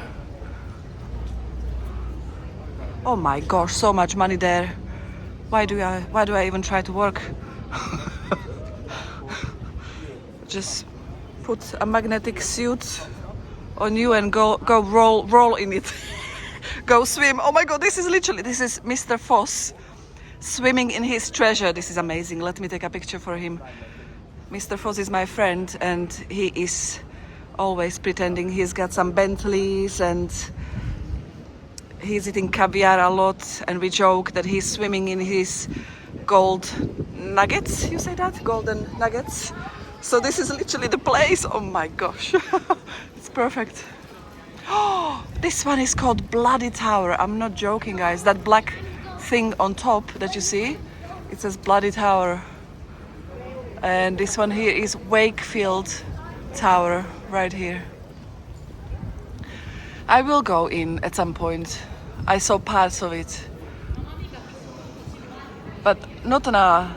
Oh my gosh, so much money there. Why do I even try to work? Just put a magnetic suit on you and go roll in it. Go swim. Oh my god, this is Mr. Foss swimming in his treasure. This is amazing. Let me take a picture for him. Mr. Foss is my friend, and he is always pretending he's got some Bentleys, and he's eating caviar a lot, and we joke that he's swimming in his gold nuggets. You say that? Golden nuggets. So this is literally the place. Oh my gosh. It's perfect. Oh, this one is called Bloody Tower. I'm not joking, guys. That black thing on top that you see, it says Bloody Tower. And this one here is Wakefield Tower, right here. I will go in at some point. I saw parts of it, but not on a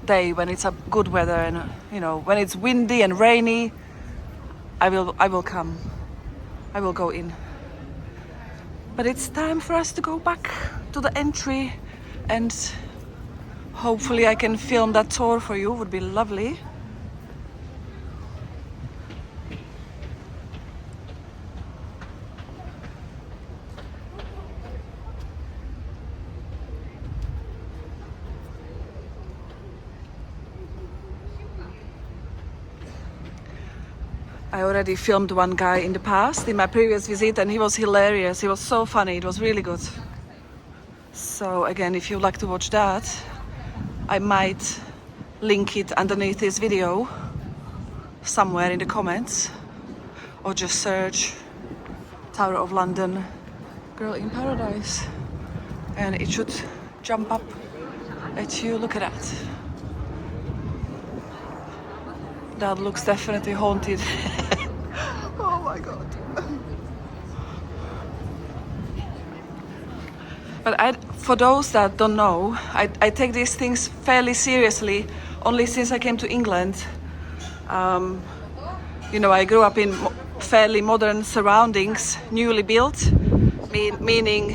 day when it's a good weather, and you know, when it's windy and rainy. I will come. I will go in. But it's time for us to go back to the entry, and hopefully I can film that tour for you. Would be lovely. I already filmed one guy in the past, in my previous visit, and he was hilarious. He was so funny. It was really good. So again, if you'd like to watch that, I might link it underneath this video somewhere in the comments, or just search Tower of London Girl in Paradise, and it should jump up at you. Look at that. That looks definitely haunted. Oh my god. But for those that don't know, I take these things fairly seriously only since I came to England. You know, I grew up in fairly modern surroundings, newly built, meaning,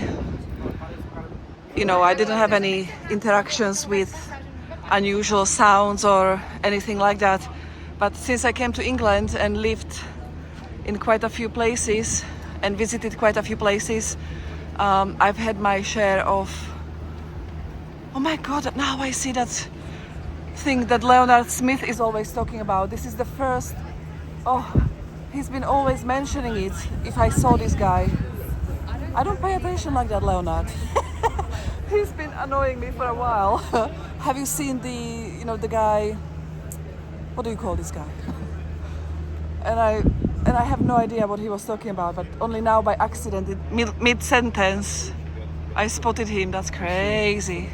you know, I didn't have any interactions with unusual sounds or anything like that. But since I came to England and lived in quite a few places and visited quite a few places, I've had my share of... Oh my god, now I see that thing that Leonard Smith is always talking about. This is the first... Oh, he's been always mentioning it if I saw this guy. I don't pay attention like that, Leonard. He's been annoying me for a while. Have you seen the, you know, the guy... What do you call this guy? And I have no idea what he was talking about, but only now by accident, mid-sentence, I spotted him. That's crazy.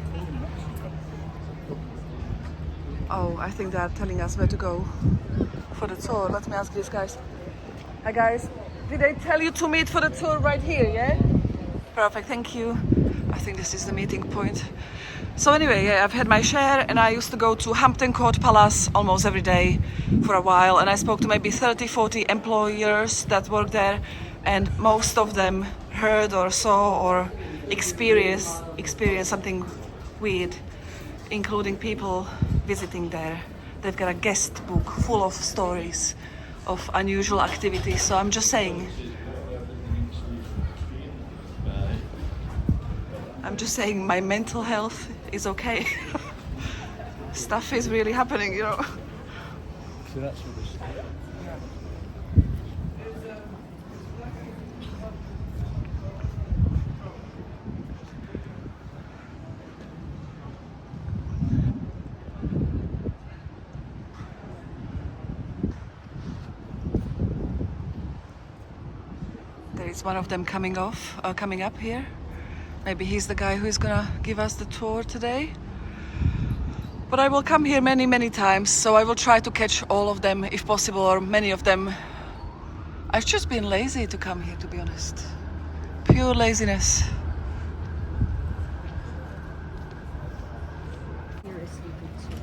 Oh, I think they're telling us where to go for the tour. Let me ask these guys. Hi guys, did they tell you to meet for the tour right here, yeah? Perfect, thank you. I think this is the meeting point. So anyway, yeah, I've had my share, and I used to go to Hampton Court Palace almost every day for a while, and I spoke to maybe 30-40 employers that work there, and most of them heard or saw or experienced something weird, including people visiting there. They've got a guest book full of stories of unusual activities, so I'm just saying my mental health is okay. Stuff is really happening, you know. So that's what it's... There is one of them coming up here. Maybe he's the guy who is gonna give us the tour today. But I will come here many, many times, so I will try to catch all of them if possible, or many of them. I've just been lazy to come here, to be honest. Pure laziness. The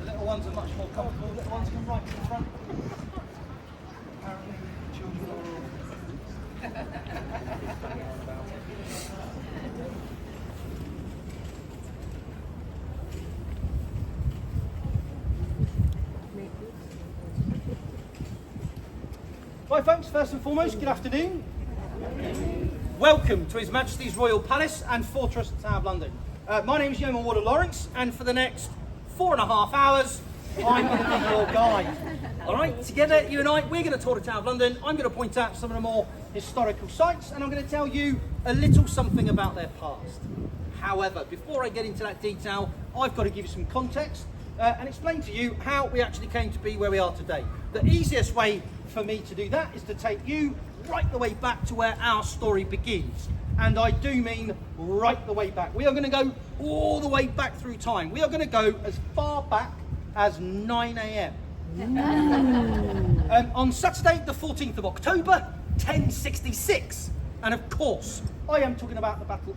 little ones are much more comfortable. The little ones come right to the front. Apparently, children are all... Right folks, first and foremost, good afternoon. Welcome to His Majesty's Royal Palace and Fortress Tower of London. My name is Yeoman Warder Lawrence, and for the next 4.5 hours, I'm going to be your guide. Alright, together, you and I, we're going to tour the Tower of London. I'm going to point out some of the more historical sites, and I'm going to tell you a little something about their past. However, before I get into that detail, I've got to give you some context and explain to you how we actually came to be where we are today. The easiest way for me to do that is to take you right the way back to where our story begins. And I do mean right the way back. We are going to go all the way back through time. We are going to go as far back as 9 a.m. On Saturday, the 14th of October, 1066. And of course, I am talking about the Battle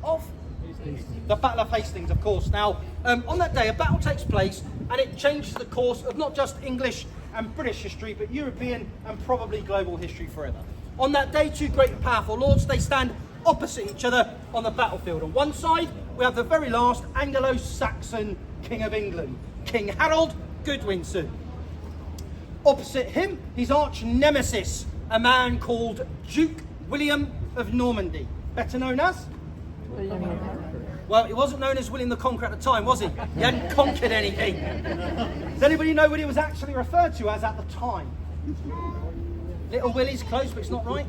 of Hastings, of course. Now, on that day, a battle takes place, and it changes the course of not just English and British history, but European and probably global history forever. On that day, two great and powerful lords, they stand opposite each other on the battlefield. On one side, we have the very last Anglo-Saxon King of England, King Harold Godwinson. Opposite him, his arch nemesis, a man called Duke William of Normandy, better known as? Well, he wasn't known as William the Conqueror at the time, was he? He hadn't conquered anything. Does anybody know what he was actually referred to as at the time? Little Willie's close, but it's not right.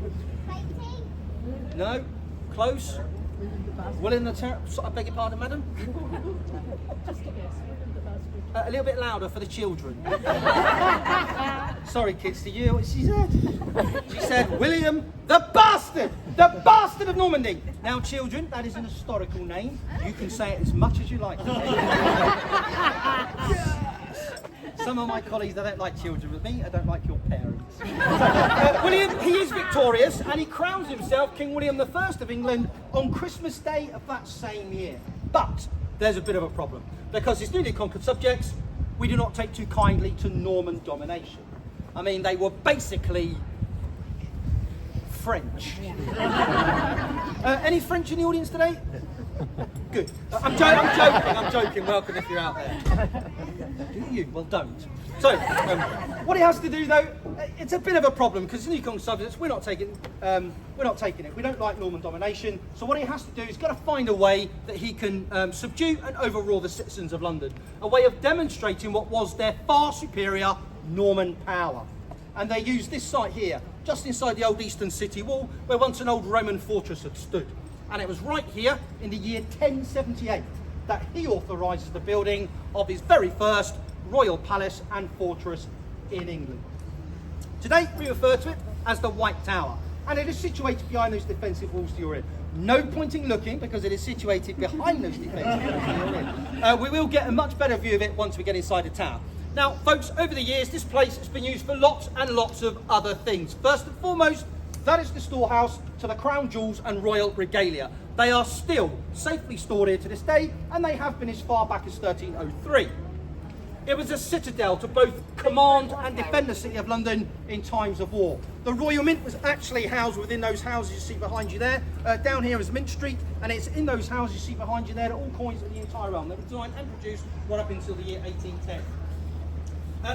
No, close. William the I beg your pardon, madam? A little bit louder for the children. Sorry, kids, to you, what she said. She said, William the bastard of Normandy. Now, children, that is an historical name. You can say it as much as you like. Some of my colleagues, they don't like children with me. I don't like your parents. William, he is victorious, and he crowns himself King William I of England on Christmas Day of that same year. But there's a bit of a problem, because his newly conquered subjects, we do not take too kindly to Norman domination. I mean, they were basically French. Any French in the audience today? Good. I'm joking. Welcome if you're out there. Do you? Well, don't. So, what he has to do though, it's a bit of a problem because newly conquered subjects, we're not taking it. We don't like Norman domination. So what he has to do is got to find a way that he can subdue and overrule the citizens of London. A way of demonstrating what was their far superior Norman power. And they used this site here, just inside the old eastern city wall, where once an old Roman fortress had stood. And it was right here in the year 1078 that he authorises the building of his very first royal palace and fortress in England. Today we refer to it as the White Tower, and it is situated behind those defensive walls that you're in. No pointing looking, because it is situated behind those defensive walls that you're in. We will get a much better view of it once we get inside the tower. Now, folks, over the years, this place has been used for lots and lots of other things. First and foremost, that is the storehouse to the crown jewels and royal regalia. They are still safely stored here to this day, and they have been as far back as 1303. It was a citadel to both command and defend the city of London in times of war. The Royal Mint was actually housed within those houses you see behind you there. Down here is Mint Street, and it's in those houses you see behind you there that all coins of the entire realm. They were designed and produced right up until the year 1810.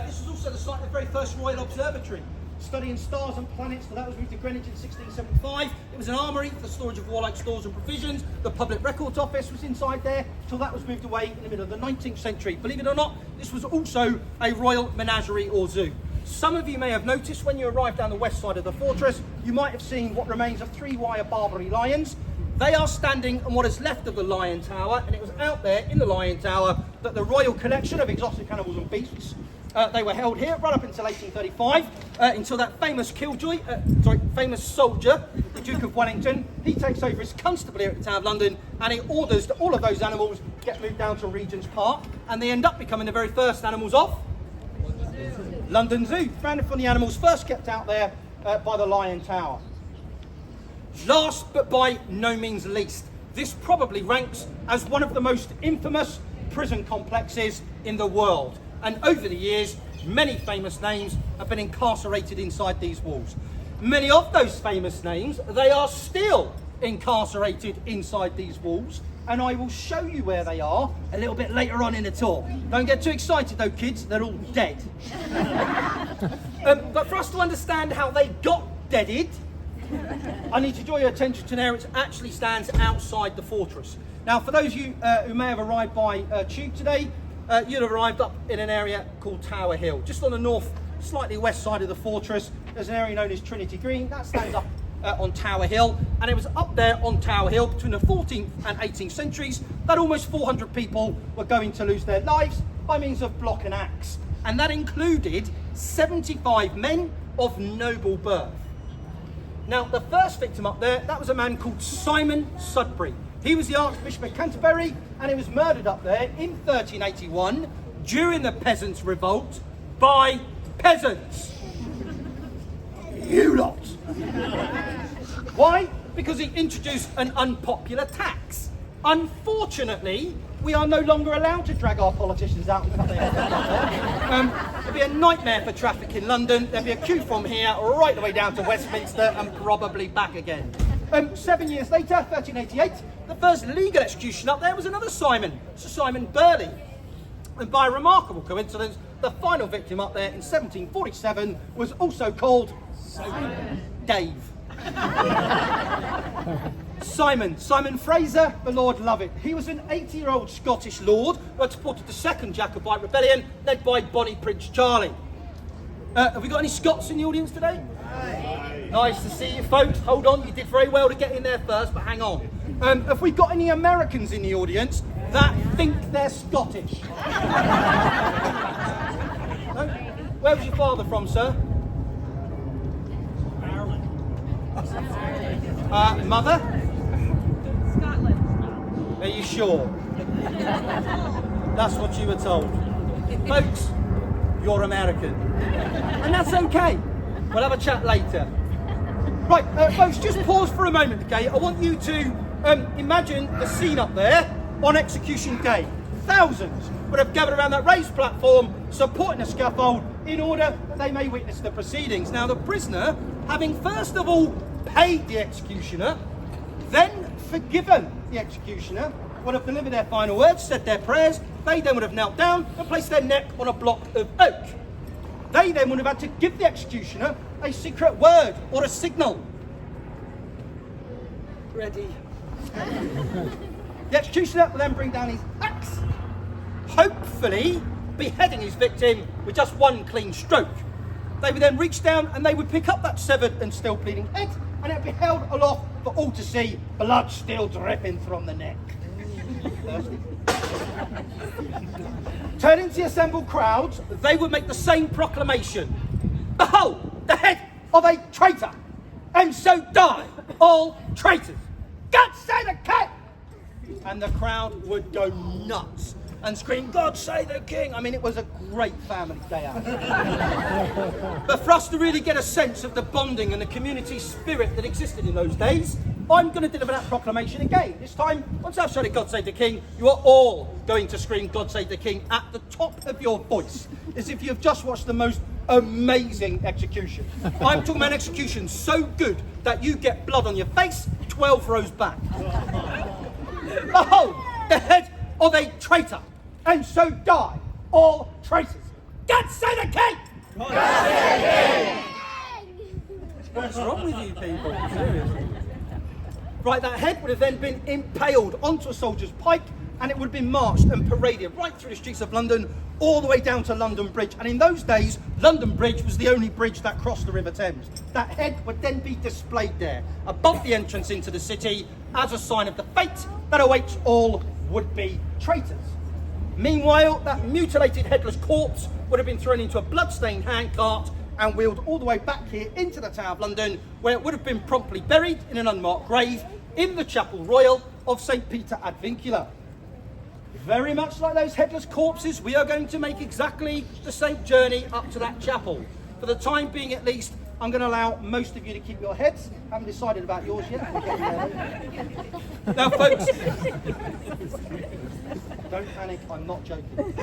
This was also the site of the very first Royal Observatory, studying stars and planets. So that was moved to Greenwich in 1675. It was an armoury for the storage of warlike stores and provisions. The Public Records Office was inside there till that was moved away in the middle of the 19th century. Believe it or not, this was also a royal menagerie or zoo. Some of you may have noticed when you arrived down the west side of the fortress, you might have seen what remains of 3-wire Barbary lions. They are standing on what is left of the Lion Tower, and it was out there in the Lion Tower that the royal collection of exotic animals and beasts, they were held here right up until 1835, until that famous soldier, the Duke of Wellington, he takes over as constable here at the Tower of London, and he orders that all of those animals get moved down to Regent's Park, and they end up becoming the very first animals of London Zoo, founded from the animals first kept out there by the Lion Tower. Last but by no means least, this probably ranks as one of the most infamous prison complexes in the world. And over the years, many famous names have been incarcerated inside these walls. Many of those famous names, they are still incarcerated inside these walls, and I will show you where they are a little bit later on in the tour. Don't get too excited though, kids, they're all dead. But for us to understand how they got deaded, I need to draw your attention to where it actually stands outside the fortress. Now, for those of you who may have arrived by tube today, you'd have arrived up in an area called Tower Hill. Just on the north, slightly west side of the fortress, there's an area known as Trinity Green. That stands up on Tower Hill, and it was up there on Tower Hill between the 14th and 18th centuries that almost 400 people were going to lose their lives by means of block and axe. And that included 75 men of noble birth. Now, the first victim up there, that was a man called Simon Sudbury. He was the Archbishop of Canterbury, and he was murdered up there in 1381 during the Peasants' Revolt by peasants. You lot. Why? Because he introduced an unpopular tax. Unfortunately, we are no longer allowed to drag our politicians out and cut their heads. It'd be a nightmare for traffic in London. There'd be a queue from here right the way down to Westminster and probably back again. 7 years later, 1388, the first legal execution up there was another Simon, Sir Simon Burley. And by a remarkable coincidence, the final victim up there in 1747 was also called Dave. Simon Fraser, the Lord love it. He was an 80-year-old Scottish lord who had supported the second Jacobite rebellion led by Bonnie Prince Charlie. Have we got any Scots in the audience today? Aye. Nice to see you folks. Hold on, you did very well to get in there first, but hang on. Have we got any Americans in the audience? that think they're Scottish. No? Where was your father from, sir? Ireland. Mother? Scotland. Are you sure? That's what you were told. Folks, you're American. And that's okay. We'll have a chat later. Right, folks, just pause for a moment, okay? I want you to imagine the scene up there on execution day. Thousands would have gathered around that raised platform supporting the scaffold in order that they may witness the proceedings. Now, the prisoner, having first of all paid the executioner, then forgiven the executioner, would have delivered their final words, said their prayers. They then would have knelt down and placed their neck on a block of oak. They then would have had to give the executioner a secret word or a signal. Ready. The executioner would then bring down his axe, hopefully beheading his victim with just one clean stroke. They would then reach down and they would pick up that severed and still bleeding head, and it would be held aloft for all to see, blood still dripping from the neck. Thirsty? Turning to the assembled crowds, they would make the same proclamation. Behold, the head of a traitor, and so die all traitors. God save the king! And the crowd would go nuts and scream, God save the king! I mean, it was a great family day out. But for us to really get a sense of the bonding and the community spirit that existed in those days, I'm going to deliver that proclamation again. This time, once I've shouted God save the king, you are all going to scream God save the king at the top of your voice, as if you've just watched the most amazing execution. I'm talking about an execution so good that you get blood on your face 12 rows back. Behold, the head of a traitor, and so die all traitors. God save the king! God save the king! What's wrong with you people? Seriously. Right, that head would have then been impaled onto a soldier's pike, and it would have been marched and paraded right through the streets of London, all the way down to London Bridge. And in those days, London Bridge was the only bridge that crossed the River Thames. That head would then be displayed there, above the entrance into the city, as a sign of the fate that awaits all would-be traitors. Meanwhile, that mutilated headless corpse would have been thrown into a blood-stained handcart and wheeled all the way back here into the Tower of London, where it would have been promptly buried in an unmarked grave in the Chapel Royal of St. Peter ad Vincula. Very much like those headless corpses, we are going to make exactly the same journey up to that chapel. For the time being at least, I'm going to allow most of you to keep your heads. Haven't decided about yours yet. We're getting there. Now folks, don't panic, I'm not joking.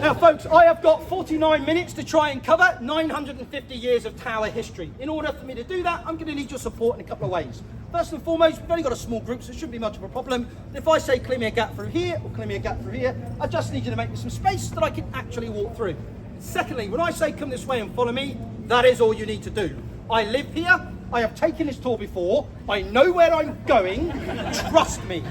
Now folks, I have got 49 minutes to try and cover 950 years of Tower history. In order for me to do that, I'm going to need your support in a couple of ways. First and foremost, we've only got a small group, so it shouldn't be much of a problem. If I say clear me a gap through here, or clear me a gap through here, I just need you to make me some space that I can actually walk through. Secondly, when I say come this way and follow me, that is all you need to do. I live here, I have taken this tour before, I know where I'm going, trust me.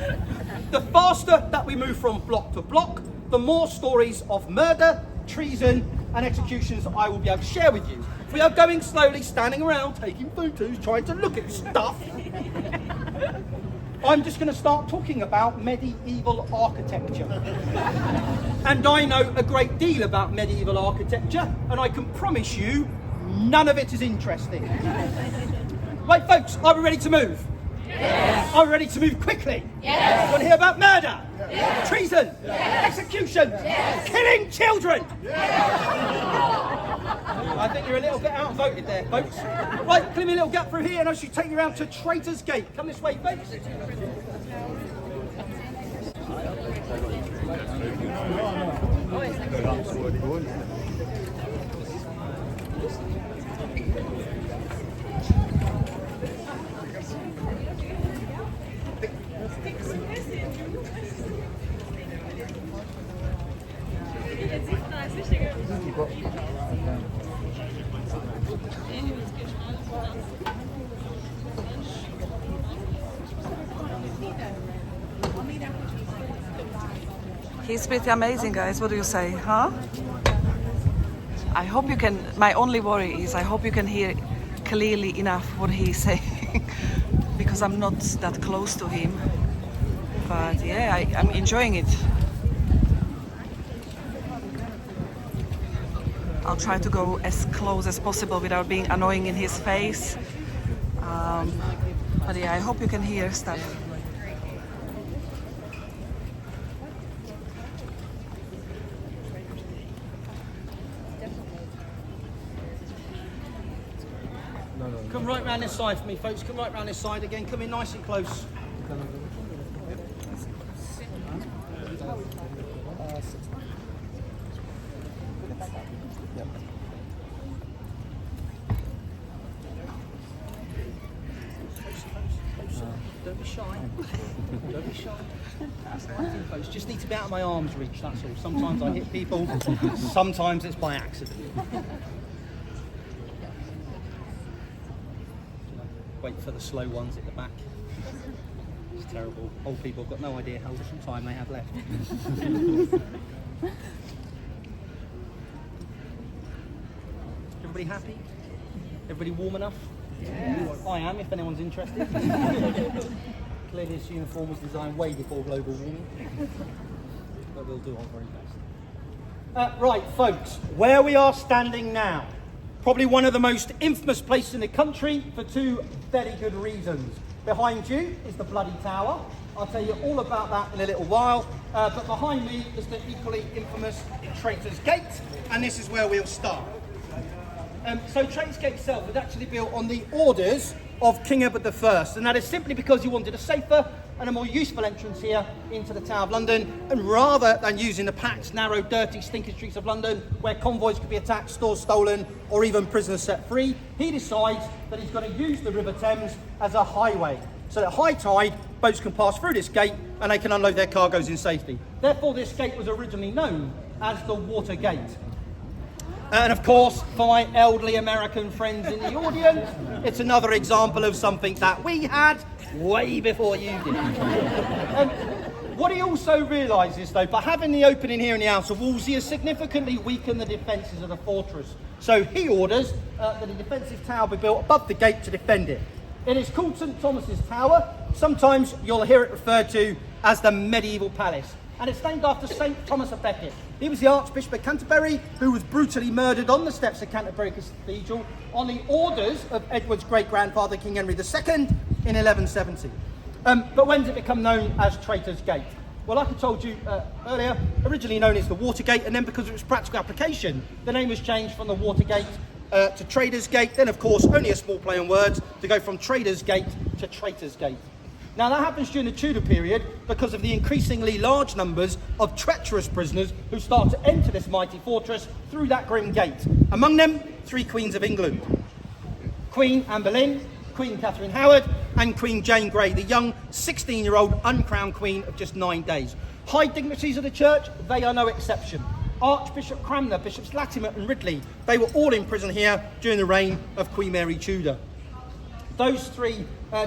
The faster that we move from block to block, the more stories of murder, treason, and executions I will be able to share with you. If we are going slowly, standing around, taking photos, trying to look at stuff, I'm just going to start talking about medieval architecture. And I know a great deal about medieval architecture, and I can promise you, none of it is interesting. Right, folks, are we ready to move? Yes. Are we ready to move quickly? Yes. Want to hear about murder? Yes. Treason? Yes. Execution? Yes. Killing children? Yes. I think you're a little bit outvoted there, folks. Right, clear me a little gap through here and I should take you around to Traitor's Gate. Come this way, folks. He's pretty amazing, guys. What do you say, huh? I hope you can, my only worry is I hope you can hear clearly enough what he's saying because I'm not that close to him. But yeah, I'm enjoying it. I'll try to go as close as possible without being annoying in his face. But yeah, I hope you can hear stuff. Come right round this side for me, folks. Come right round this side again. Come in nice and close. Don't be shy. Don't be shy. Folks, just need to be out of my arm's reach, that's all. Sometimes I hit people, sometimes it's by accident. Wait for the slow ones at the back. It's terrible. Old people have got no idea how little time they have left. Everybody happy? Everybody warm enough? Yes. I am, if anyone's interested. Clearly this uniform was designed way before global warming. But we'll do our very best. Right, folks, where we are standing now. Probably one of the most infamous places in the country for two very good reasons. Behind you is the Bloody Tower. I'll tell you all about that in a little while. But behind me is the equally infamous Traitors' Gate, and this is where we'll start. So Traitors' Gate itself was actually built on the orders of King Edward I, and that is simply because he wanted a safer and a more useful entrance here into the Tower of London, and rather than using the packed, narrow, dirty, stinking streets of London where convoys could be attacked, stores stolen, or even prisoners set free, he decides that he's going to use the River Thames as a highway, so at high tide boats can pass through this gate and they can unload their cargoes in safety. Therefore this gate was originally known as the Water Gate. And of course, for my elderly American friends in the audience, it's another example of something that we had way before you did. What he also realises, though, by having the opening here in the outer walls, he has significantly weakened the defences of the fortress. So he orders that a defensive tower be built above the gate to defend it. It is called St Thomas's Tower. Sometimes you'll hear it referred to as the medieval palace. And it's named after St Thomas of Becket. He was the Archbishop of Canterbury who was brutally murdered on the steps of Canterbury Cathedral on the orders of Edward's great-grandfather, King Henry II, in 1170. But when did it become known as Traitors' Gate? Well, like I told you earlier, originally known as the Watergate, and then because of its practical application, the name was changed from the Watergate to Traders' Gate. Then, of course, only a small play on words to go from Traders' Gate to Traitors' Gate. Now that happens during the Tudor period because of the increasingly large numbers of treacherous prisoners who start to enter this mighty fortress through that grim gate. Among them, 3 queens of England. Queen Anne Boleyn, Queen Catherine Howard, and Queen Jane Grey, the young 16-year-old uncrowned queen of just 9 days. High dignitaries of the church, they are no exception. Archbishop Cranmer, Bishops Latimer and Ridley, they were all in prison here during the reign of Queen Mary Tudor. Those 3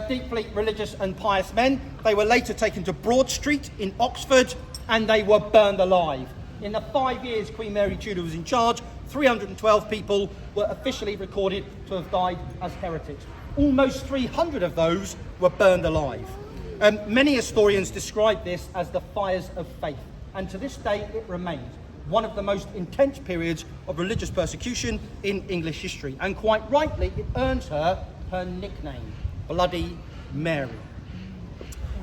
deeply religious and pious men, they were later taken to Broad Street in Oxford and they were burned alive. In the 5 years Queen Mary Tudor was in charge, 312 people were officially recorded to have died as heretics. Almost 300 of those were burned alive. Many historians describe this as the fires of faith, and to this day it remains one of the most intense periods of religious persecution in English history, and quite rightly it earns her nickname, Bloody Mary.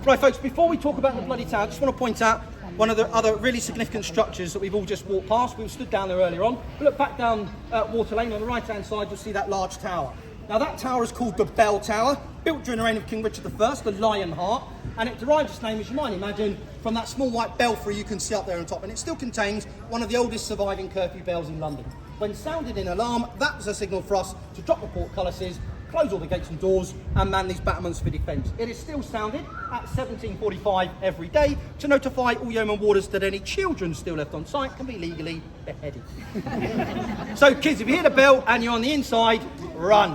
Right, folks, before we talk about the Bloody Tower, I just want to point out one of the other really significant structures that we've all just walked past. We stood down there earlier on. We look back down Water Lane, on the right-hand side, you'll see that large tower. Now, that tower is called the Bell Tower, built during the reign of King Richard I, the Lionheart, and it derives its name, as you might imagine, from that small white belfry you can see up there on top, and it still contains one of the oldest surviving curfew bells in London. When sounded in alarm, that was a signal for us to drop the portcullises, close all the gates and doors and man these battlements for defence. It is still sounded at 17:45 every day to notify all yeoman warders that any children still left on site can be legally beheaded. So kids, if you hear the bell and you're on the inside, run.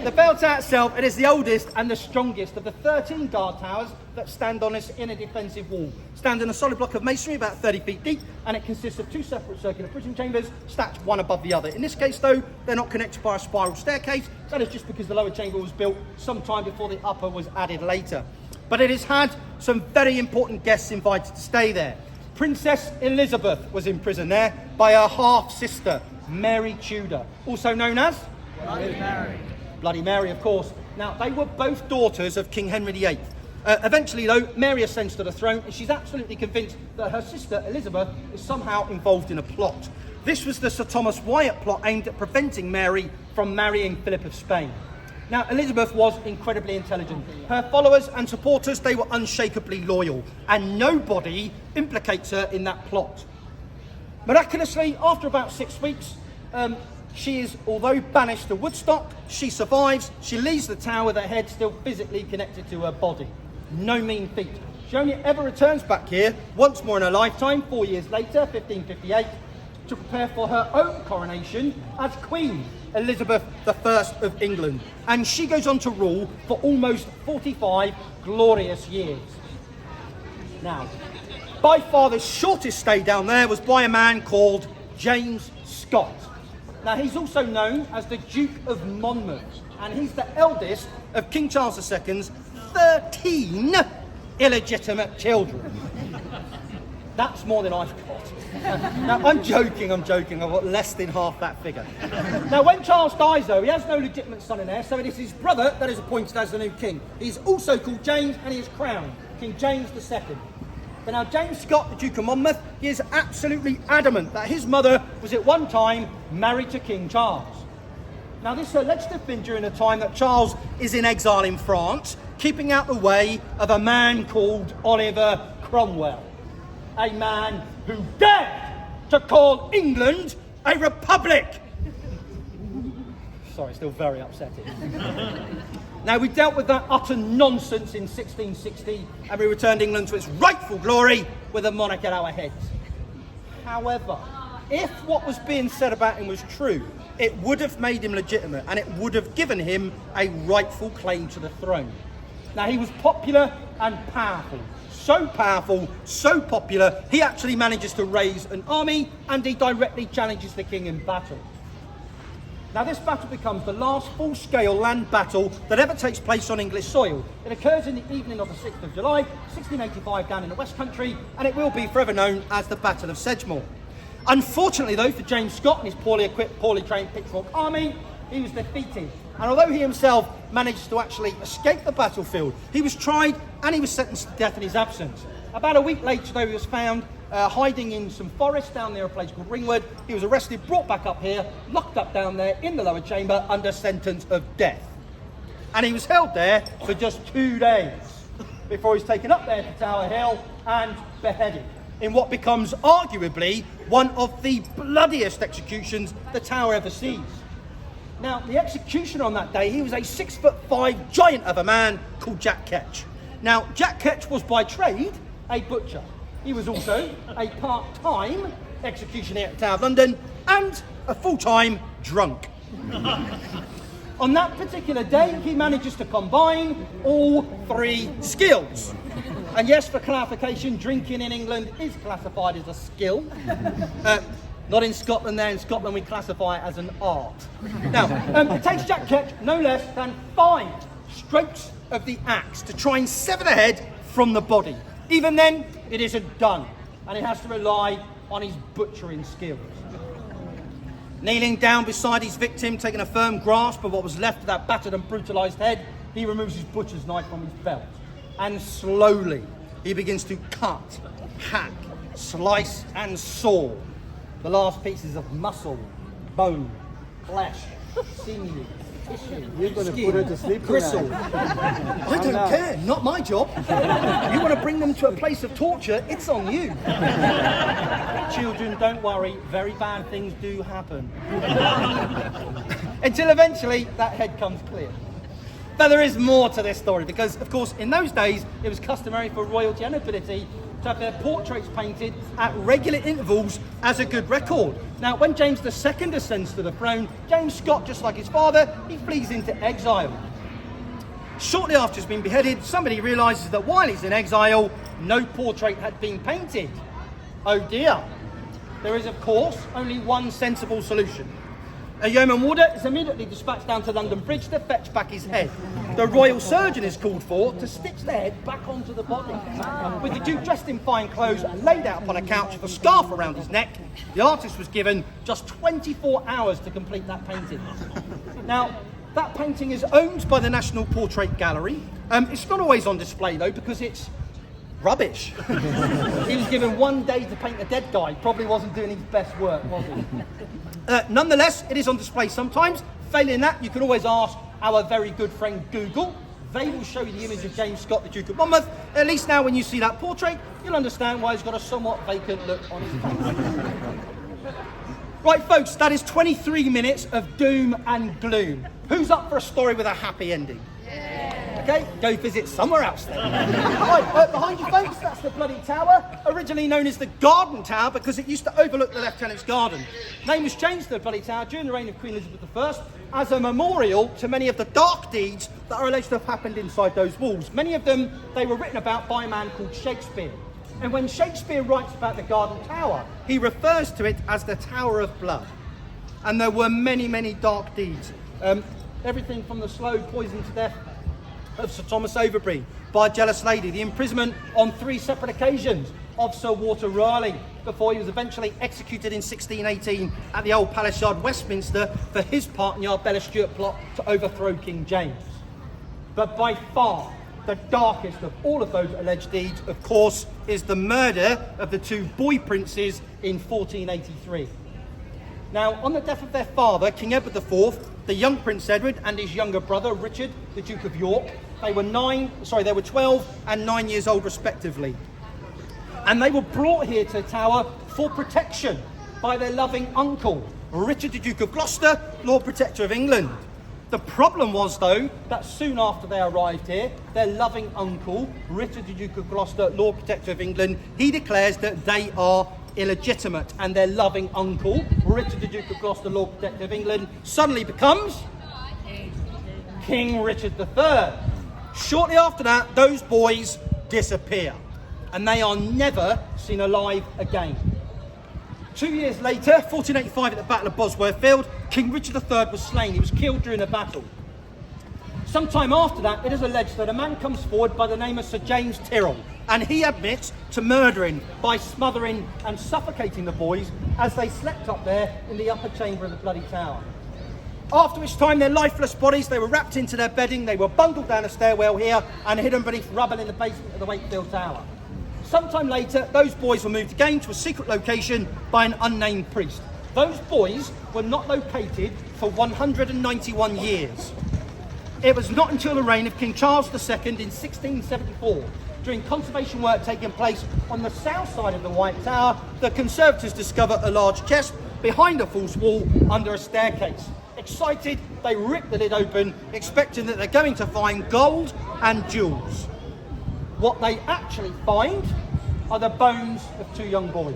The bell tower itself, it is the oldest and the strongest of the 13 guard towers that stand on this inner defensive wall. Stand in a solid block of masonry about 30 feet deep, and it consists of 2 separate circular prison chambers stacked one above the other. In this case though, they're not connected by a spiral staircase. That is just because the lower chamber was built sometime before the upper was added later. but it has had some very important guests invited to stay there. Princess Elizabeth was imprisoned there by her half-sister, Mary Tudor, also known as Bloody Mary. Bloody Mary, of course. Now, they were both daughters of King Henry VIII. Eventually, though, Mary ascends to the throne, and she's absolutely convinced that her sister Elizabeth is somehow involved in a plot. This was the Sir Thomas Wyatt plot aimed at preventing Mary from marrying Philip of Spain. Now, Elizabeth was incredibly intelligent. Her followers and supporters, they were unshakably loyal, and nobody implicates her in that plot. Miraculously, after about 6 weeks, she is, although banished to Woodstock, she survives. She leaves the tower with her head still physically connected to her body. No mean feat. She only ever returns back here once more in her lifetime, 4 years later, 1558, to prepare for her own coronation as Queen Elizabeth I of England. And she goes on to rule for almost 45 glorious years. Now, by far the shortest stay down there was by a man called James Scott. Now, he's also known as the Duke of Monmouth, and he's the eldest of King Charles II's 13 illegitimate children. That's more than I've got. Now, I'm joking. I've got less than half that figure. Now, when Charles dies, though, he has no legitimate son in there, so it is his brother that is appointed as the new king. He's also called James, and he is crowned King James II. But now, James Scott, the Duke of Monmouth, he is absolutely adamant that his mother was at one time married to King Charles. Now, this alleged to have been during the time that Charles is in exile in France, keeping out the way of a man called Oliver Cromwell. A man who dared to call England a republic. Sorry, still very upsetting. Now, we dealt with that utter nonsense in 1660, and we returned England to its rightful glory with a monarch at our heads. However, if what was being said about him was true, it would have made him legitimate, and it would have given him a rightful claim to the throne. Now, he was popular and powerful. So powerful, so popular, he actually manages to raise an army, and he directly challenges the king in battle. Now, this battle becomes the last full-scale land battle that ever takes place on English soil. It occurs in the evening of the 6th of July, 1685, down in the West Country, and it will be forever known as the Battle of Sedgemoor. Unfortunately, though, for James Scott and his poorly equipped, poorly trained Pitchfork army, he was defeated. And although he himself managed to actually escape the battlefield, he was tried and he was sentenced to death in his absence. About a week later, though, he was found hiding in some forest down near a place called Ringwood. He was arrested, brought back up here, locked up down there in the lower chamber under sentence of death. And he was held there for just 2 days before he's taken up there to Tower Hill and beheaded in what becomes arguably one of the bloodiest executions the Tower ever sees. Now, the executioner on that day, he was a 6'5" giant of a man called Jack Ketch. Now, Jack Ketch was by trade a butcher. He was also a part-time executioner at the Tower of London and a full-time drunk. On that particular day, he manages to combine all 3 skills. And yes, for clarification, drinking in England is classified as a skill. Not in Scotland there. In Scotland, we classify it as an art. Now, it takes Jack Ketch no less than 5 strokes of the axe to try and sever the head from the body. Even then, it isn't done, and he has to rely on his butchering skills. Kneeling down beside his victim, taking a firm grasp of what was left of that battered and brutalised head, he removes his butcher's knife from his belt. And slowly, he begins to cut, hack, slice and saw the last pieces of muscle, bone, flesh, sinew, tissue, You're going to skin, put her to sleep gristle. tonight. I don't care, not my job. You want to bring them to a place of torture, it's on you. Children, don't worry, very bad things do happen. Until eventually that head comes clear. But there is more to this story because, of course, in those days it was customary for royalty and nobility to have their portraits painted at regular intervals as a good record. Now, when James II ascends to the throne, James Scott, just like his father, he flees into exile. Shortly after he's been beheaded, somebody realises that while he's in exile, no portrait had been painted. Oh dear. There is, of course, only one sensible solution. A yeoman warder is immediately dispatched down to London Bridge to fetch back his head. The royal surgeon is called for to stitch the head back onto the body. With the Duke dressed in fine clothes and laid out upon a couch with a scarf around his neck, the artist was given just 24 hours to complete that painting. Now, that painting is owned by the National Portrait Gallery. It's not always on display though because it's rubbish. He was given 1 day to paint a dead guy. Probably wasn't doing his best work, was he? Nonetheless, it is on display sometimes. Failing that, you can always ask our very good friend Google. They will show you the image of James Scott, the Duke of Monmouth. At least now when you see that portrait, you'll understand why he's got a somewhat vacant look on his face. Right, folks, that is 23 minutes of doom and gloom. Who's up for a story with a happy ending? Okay, go visit somewhere else then. Right, behind you folks, that's the bloody tower, originally known as the Garden Tower because it used to overlook the Lieutenant's Garden. Name was changed to the bloody tower during the reign of Queen Elizabeth I as a memorial to many of the dark deeds that are alleged to have happened inside those walls. Many of them, they were written about by a man called Shakespeare. And when Shakespeare writes about the Garden Tower, he refers to it as the Tower of Blood. And there were many, many dark deeds. Everything from the slow poison to death of Sir Thomas Overbury by a jealous lady, the imprisonment on 3 separate occasions of Sir Walter Raleigh before he was eventually executed in 1618 at the Old Palace Yard, Westminster, for his part in the Arbella Stuart plot to overthrow King James. But by far, the darkest of all of those alleged deeds, of course, is the murder of the 2 boy princes in 1483. Now, on the death of their father, King Edward IV, the young Prince Edward and his younger brother, Richard, the Duke of York, they were 12 and 9 years old respectively. And they were brought here to the Tower for protection by their loving uncle, Richard, the Duke of Gloucester, Lord Protector of England. The problem was, though, that soon after they arrived here, their loving uncle, Richard, the Duke of Gloucester, Lord Protector of England, he declares that they are illegitimate, and their loving uncle, Richard, the Duke of Gloucester, Lord Protector of England, suddenly becomes King Richard III. Shortly after that, those boys disappear, and they are never seen alive again. 2 years later, 1485, at the Battle of Bosworth Field, King Richard III was slain. He was killed during a battle. Sometime after that, it is alleged that a man comes forward by the name of Sir James Tyrrell, and he admits to murdering by smothering and suffocating the boys as they slept up there in the upper chamber of the bloody tower. After which time, their lifeless bodies, they were wrapped into their bedding, they were bundled down a stairwell here and hidden beneath rubble in the basement of the Wakefield Tower. Sometime later, those boys were moved again to a secret location by an unnamed priest. Those boys were not located for 191 years. It was not until the reign of King Charles II in 1674, during conservation work taking place on the south side of the White Tower, that conservators discover a large chest behind a false wall under a staircase. Excited, they rip the lid open, expecting that they're going to find gold and jewels. What they actually find are the bones of 2 young boys.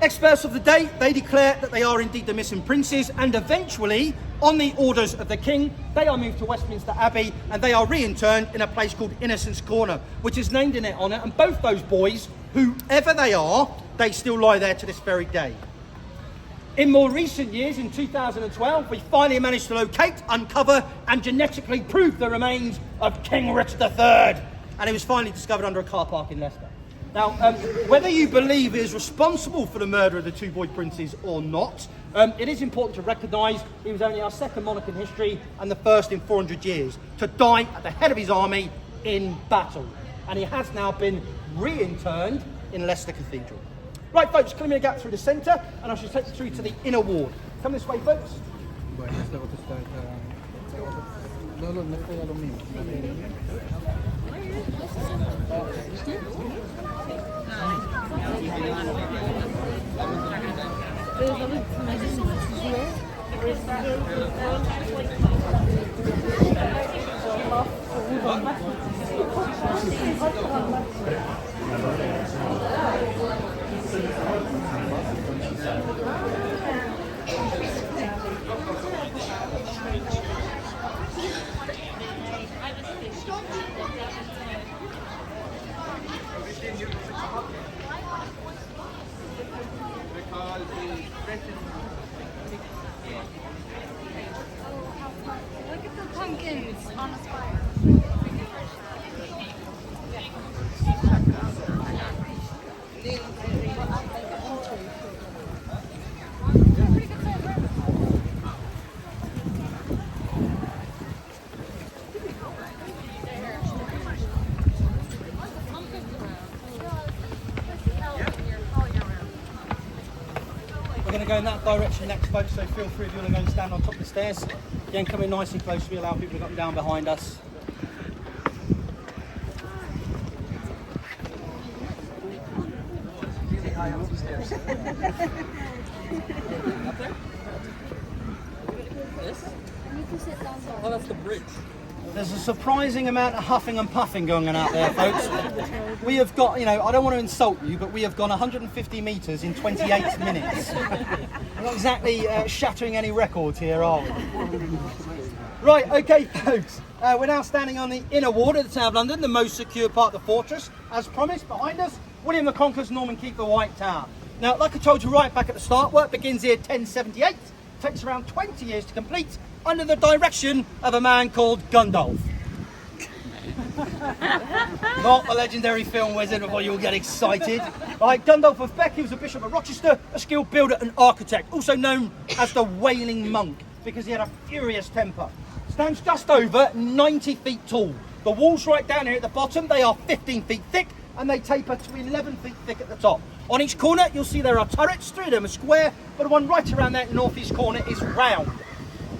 Experts of the day, they declare that they are indeed the missing princes, and eventually, on the orders of the king, they are moved to Westminster Abbey and they are re-interned in a place called Innocents Corner, which is named in their honour, and both those boys, whoever they are, they still lie there to this very day. In more recent years, in 2012, we finally managed to locate, uncover and genetically prove the remains of King Richard III, and he was finally discovered under a car park in Leicester. Now, whether you believe he is responsible for the murder of the 2 boy princes or not, it is important to recognise he was only our 2nd monarch in history and the 1st in 400 years to die at the head of his army in battle. And he has now been re-interned in Leicester Cathedral. Right, folks, come in a gap through the centre, and I shall take you through to the inner ward. Come this way, folks. We're going to go in that direction next, folks, so feel free if you want to go and stand on top of the stairs. Again, come in nice and close, we allow people to come down behind us. Oh, that's the bridge. There's a surprising amount of huffing and puffing going on out there, folks. We have got, you know, I don't want to insult you, but we have gone 150 metres in 28 minutes. We're not exactly shattering any records here, are we? Right, okay, folks. We're now standing on the inner ward of the Tower of London, the most secure part of the fortress. As promised, behind us, William the Conqueror's Norman Keep, the White Tower. Now, like I told you right back at the start, work begins here 1078. Takes around 20 years to complete, under the direction of a man called Gundulf. Not the legendary film wizard before you'll get excited. Right, Gundulf of Beck, he was a bishop of Rochester, a skilled builder and architect, also known as the Wailing Monk, because he had a furious temper. Stands just over 90 feet tall. The walls right down here at the bottom, they are 15 feet thick, and they taper to 11 feet thick at the top. On each corner, you'll see there are turrets, 3 of them are square, but the one right around that northeast corner is round.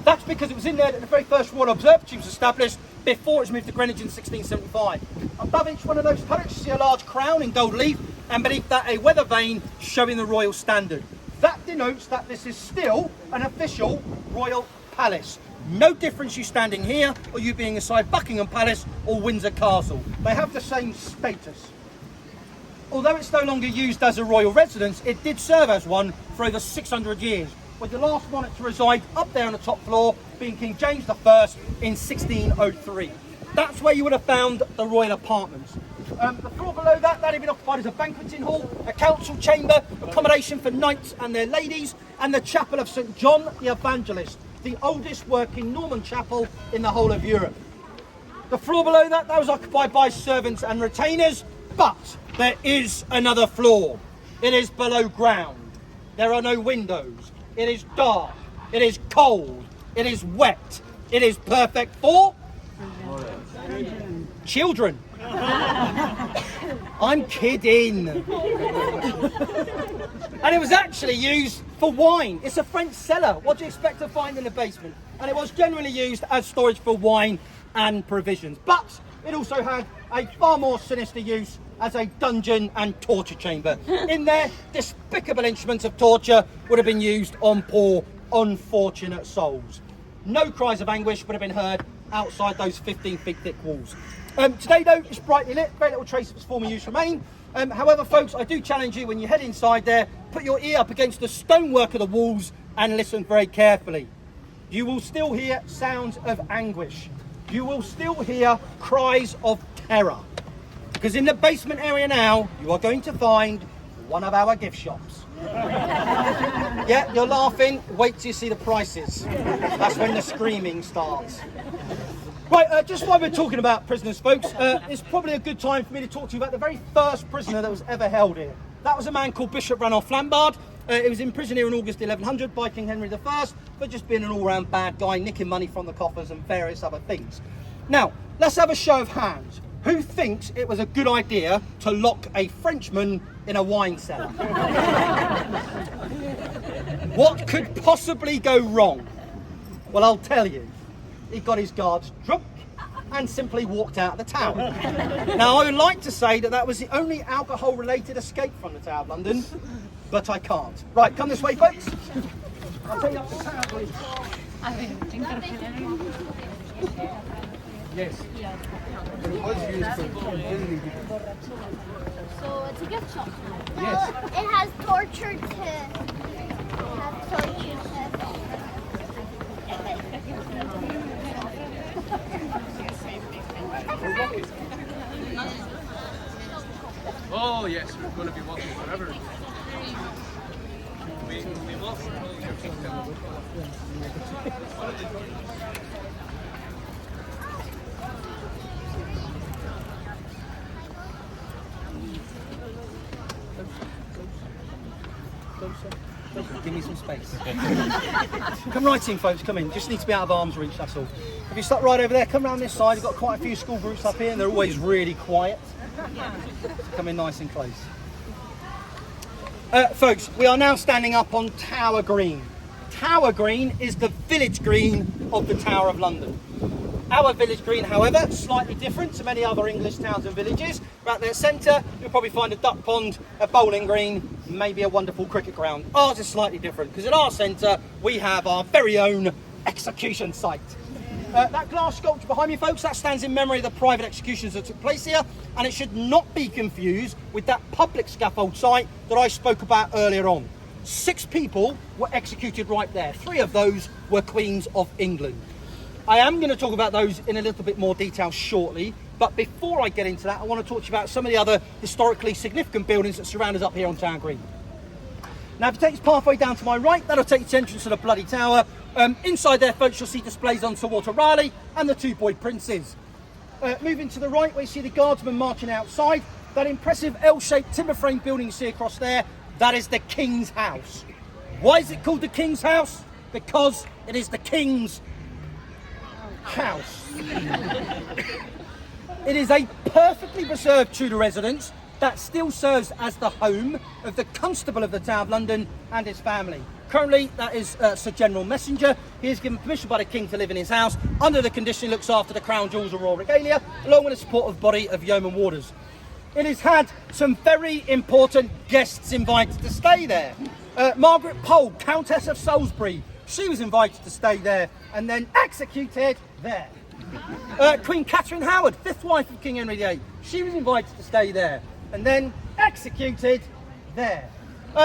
That's because it was in there that the very first Royal Observatory was established before it was moved to Greenwich in 1675. Above each one of those turrets, you see a large crown in gold leaf, and beneath that a weather vane showing the royal standard. That denotes that this is still an official royal palace. No difference you standing here or you being inside Buckingham Palace or Windsor Castle. They have the same status. Although it's no longer used as a royal residence, it did serve as one for over 600 years, with the last monarch to reside up there on the top floor being King James I in 1603. That's where you would have found the royal apartments. The floor below that had been occupied as a banqueting hall, a council chamber, accommodation for knights and their ladies, and the chapel of St. John the Evangelist, the oldest working Norman chapel in the whole of Europe. The floor below that was occupied by servants and retainers, but there is another floor. It is below ground. There are no windows. It is dark. It is cold. It is wet. It is perfect for children. I'm kidding. And it was actually used for wine. It's a French cellar. What do you expect to find in the basement? And it was generally used as storage for wine and provisions. But it also had a far more sinister use as a dungeon and torture chamber. In there, despicable instruments of torture would have been used on poor, unfortunate souls. No cries of anguish would have been heard outside those 15 feet thick walls. Today though, it's brightly lit, very little trace of its former use remain. However folks, I do challenge you when you head inside there, put your ear up against the stonework of the walls and listen very carefully. You will still hear sounds of anguish. You will still hear cries of terror. Because in the basement area now, you are going to find one of our gift shops. Yeah, you're laughing. Wait till you see the prices. That's when the screaming starts. Right, just while we're talking about prisoners, folks, it's probably a good time for me to talk to you about the very first prisoner that was ever held here. That was a man called Bishop Ranulph Flambard. He was in prison here in August 1100 by King Henry I for just being an all-round bad guy, nicking money from the coffers and various other things. Now, let's have a show of hands. Who thinks it was a good idea to lock a Frenchman in a wine cellar? What could possibly go wrong? Well, I'll tell you. He got his guards drunk and simply walked out of the town. Now, I would like to say that that was the only alcohol-related escape from the Tower of London, but I can't. Right, come this way, folks. I'll take you up the tower, please. Yes. It was used for visiting people. So it's a gift shop. Yes. It has torture to. Oh yes, we're going to be walking forever. We walk until you're kicked out. space. Come right in, folks, come in. Just need to be out of arm's reach, that's all. If you stop right over there, come round this side. You've got quite a few school groups up here, and they're always really quiet. Come in nice and close. Folks, we are now standing up on Tower Green. Tower Green is the village green of the Tower of London. Our village green, however, slightly different to many other English towns and villages. Right there centre, you'll probably find a duck pond, a bowling green, maybe a wonderful cricket ground. Ours is slightly different because at our centre we have our very own execution site. That glass sculpture behind me, folks, that stands in memory of the private executions that took place here, and it should not be confused with that public scaffold site that I spoke about earlier on. 6 people were executed right there. 3 of those were Queens of England. I am going to talk about those in a little bit more detail shortly, but before I get into that, I want to talk to you about some of the other historically significant buildings that surround us up here on Tower Green. Now, if you take this pathway down to my right, that'll take you to the entrance to the Bloody Tower. Inside there, folks, you'll see displays on Sir Walter Raleigh and the 2 boy princes. Moving to the right, where you see the guardsmen marching outside, that impressive L-shaped timber frame building you see across there, that is the King's House. Why is it called the King's House? Because it is the King's house. It is a perfectly preserved Tudor residence that still serves as the home of the Constable of the Tower of London and his family. Currently, that is Sir General Messenger. He is given permission by the King to live in his house under the condition he looks after the crown jewels and royal regalia, along with the support of body of yeoman warders. It has had some very important guests invited to stay there. Margaret Pole, Countess of Salisbury, she was invited to stay there and then executed there. Queen Catherine Howard, 5th wife of King Henry VIII, she was invited to stay there and then executed there.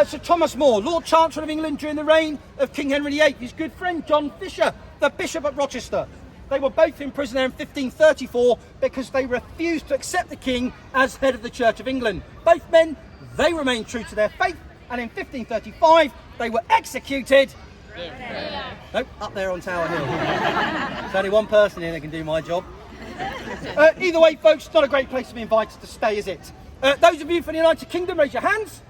Sir Thomas More, Lord Chancellor of England during the reign of King Henry VIII, his good friend John Fisher, the Bishop of Rochester. They were both in prison there in 1534 because they refused to accept the King as head of the Church of England. Both men, they remained true to their faith, and in 1535 they were executed. Nope, up there on Tower Hill. There's only one person here that can do my job. Either way, folks, not a great place to be invited to stay, is it? Those of you from the United Kingdom, raise your hands.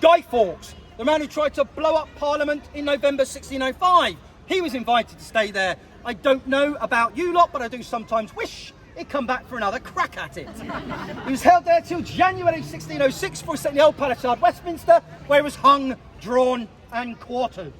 Guy Fawkes, the man who tried to blow up Parliament in November 1605. He was invited to stay there. I don't know about you lot, but I do sometimes wish he'd come back for another crack at it. He was held there till January 1606 for the Old Palace Yard, Westminster, where he was hung, drawn and quartered.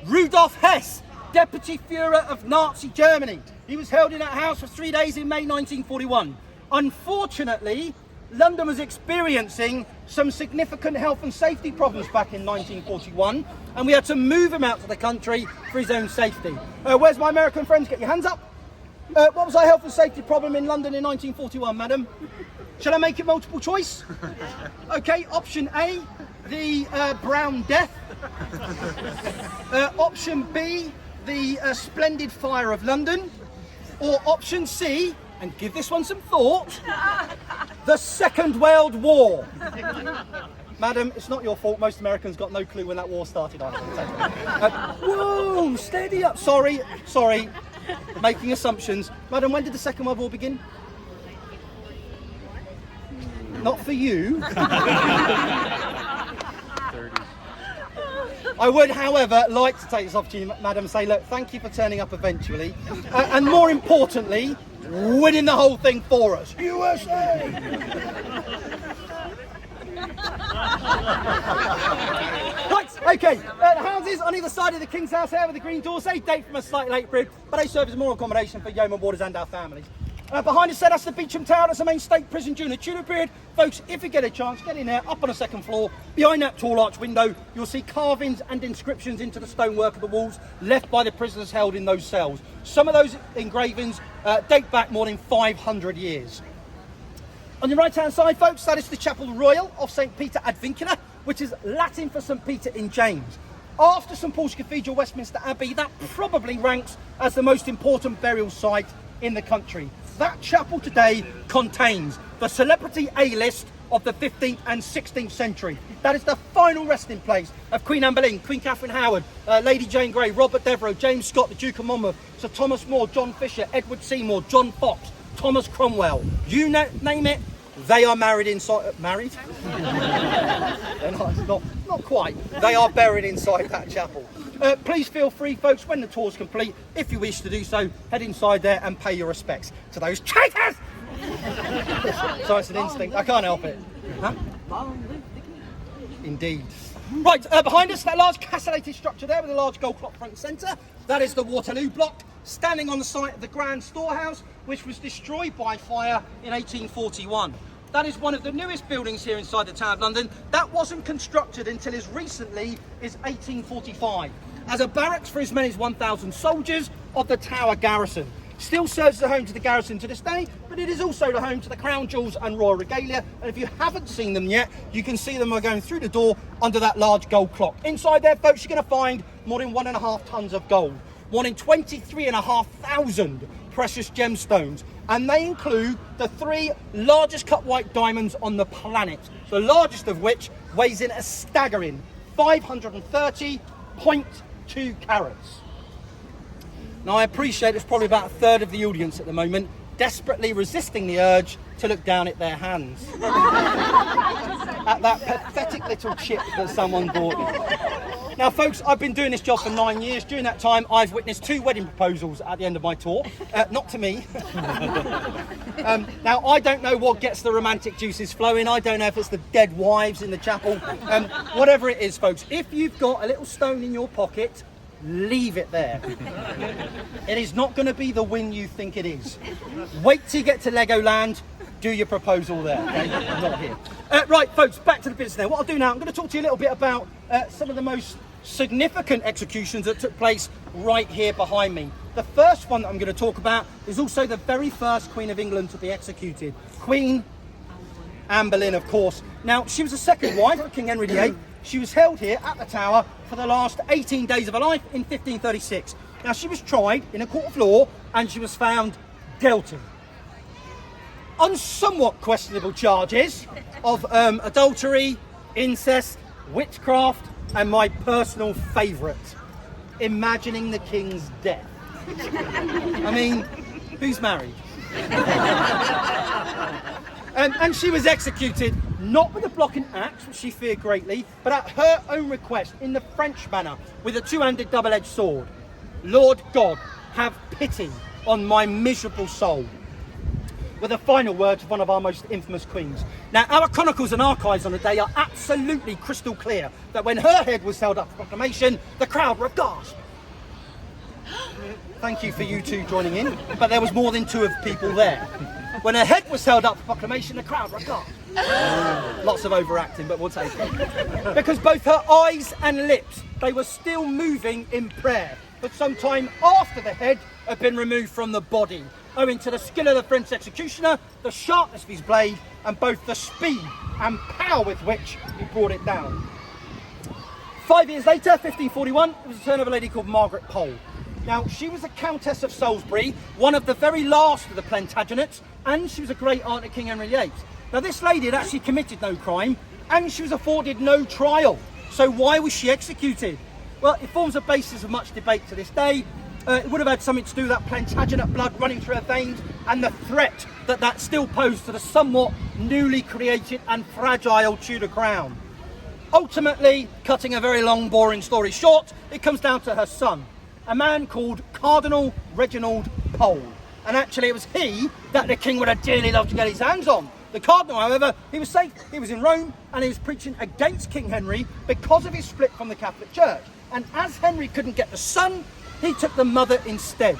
Rudolf Hess, Deputy Führer of Nazi Germany. He was held in that house for 3 days in May 1941. Unfortunately, London was experiencing some significant health and safety problems back in 1941, and we had to move him out to the country for his own safety. Where's my American friends? Get your hands up. What was our health and safety problem in London in 1941, madam? Shall I make it multiple choice? Okay, option A, the Brown Death. Option B, the Splendid Fire of London. Or option C, and give this one some thought, the Second World War. Madam, it's not your fault. Most Americans got no clue when that war started. Whoa, steady up. Sorry. Making assumptions. Madam, when did the Second World War begin? Not for you. I would, however, like to take this opportunity, madam, and say, look, thank you for turning up eventually. And more importantly, winning the whole thing for us. USA! Right, okay. The houses on either side of the King's House here with the green doors, they date from a slightly late period, but they serve as moral accommodation for yeoman warders and our families. Behind us, that's the Beecham Tower. That's the main state prison during the Tudor period. Folks, if you get a chance, get in there, up on the 2nd floor. Behind that tall arch window, you'll see carvings and inscriptions into the stonework of the walls left by the prisoners held in those cells. Some of those engravings date back more than 500 years. On your right-hand side, folks, that is the Chapel Royal of St. Peter ad Vincula, which is Latin for St. Peter in James. After St. Paul's Cathedral, Westminster Abbey, that probably ranks as the most important burial site in the country. That chapel today contains the celebrity A-list of the 15th and 16th century. That is the final resting place of Queen Anne Boleyn, Queen Catherine Howard, Lady Jane Grey, Robert Devereux, James Scott, the Duke of Monmouth, Sir Thomas More, John Fisher, Edward Seymour, John Fox, Thomas Cromwell. You name it, They are married inside... married? They're not quite. They are buried inside that chapel. Please feel free, folks, when the tour's complete, if you wish to do so, head inside there and pay your respects to those traitors! So it's an instinct. I can't help it. Huh? Indeed. Right, behind us, that large castellated structure there with a large gold clock front and centre. That is the Waterloo block, standing on the site of the Grand Storehouse, which was destroyed by fire in 1841. That is one of the newest buildings here inside the Tower of London. That wasn't constructed until as recently as 1845, as a barracks for as many as 1,000 soldiers of the Tower garrison. Still serves as a home to the garrison to this day, but it is also the home to the Crown Jewels and Royal Regalia. And if you haven't seen them yet, you can see them by going through the door under that large gold clock. Inside there, folks, you're going to find more than 1.5 tons of gold, more than 23,500 precious gemstones, and they include the 3 largest cut white diamonds on the planet, the largest of which weighs in a staggering 530.2 carats. Now, I appreciate it's probably about a third of the audience at the moment desperately resisting the urge to look down at their hands at that pathetic little chip that someone bought me. Now, folks, I've been doing this job for 9 years. During that time, I've witnessed 2 wedding proposals at the end of my tour. Not to me. Now, I don't know what gets the romantic juices flowing. I don't know if it's the dead wives in the chapel. Whatever it is, folks, if you've got a little stone in your pocket, leave it there. It is not going to be the win you think it is. Wait till you get to Legoland, do your proposal there. Okay? Not here. Right, folks, back to the business now. What I'll do now, I'm going to talk to you a little bit about some of the most significant executions that took place right here behind me. The first one that I'm going to talk about is also the very first Queen of England to be executed. Queen Anne Boleyn, of course. Now, she was the second wife of King Henry VIII. She was held here at the Tower for the last 18 days of her life in 1536. Now, she was tried in a court of law and she was found guilty on somewhat questionable charges of adultery, incest, witchcraft, and my personal favourite, imagining the king's death. I mean, who's married? And she was executed not with a block and axe, which she feared greatly, but at her own request in the French manner with a 2-handed double-edged sword. Lord God, have pity on my miserable soul. With the final words of one of our most infamous queens. Now, our chronicles and archives on the day are absolutely crystal clear that when her head was held up for proclamation, the crowd were aghast. Thank you for you two joining in, but there was more than 2 of people there. When her head was held up for proclamation, the crowd were aghast. Lots of overacting, but we'll take it. Because both her eyes and lips, they were still moving in prayer, but some time after the head had been removed from the body, owing to the skill of the French executioner, the sharpness of his blade, and both the speed and power with which he brought it down. 5 years later, 1541, it was the turn of a lady called Margaret Pole. Now, she was the Countess of Salisbury, one of the very last of the Plantagenets, and she was a great aunt of King Henry VIII. Now, this lady had actually committed no crime, and she was afforded no trial. So why was she executed? Well, it forms a basis of much debate to this day. It would have had something to do with that Plantagenet blood running through her veins and the threat that that still posed to the somewhat newly created and fragile Tudor crown. Ultimately, cutting a very long, boring story short, it comes down to her son, a man called Cardinal Reginald Pole. And actually it was he that the king would have dearly loved to get his hands on. The cardinal, however, he was safe. He was in Rome and he was preaching against King Henry because of his split from the Catholic Church. And as Henry couldn't get the son, he took the mother instead.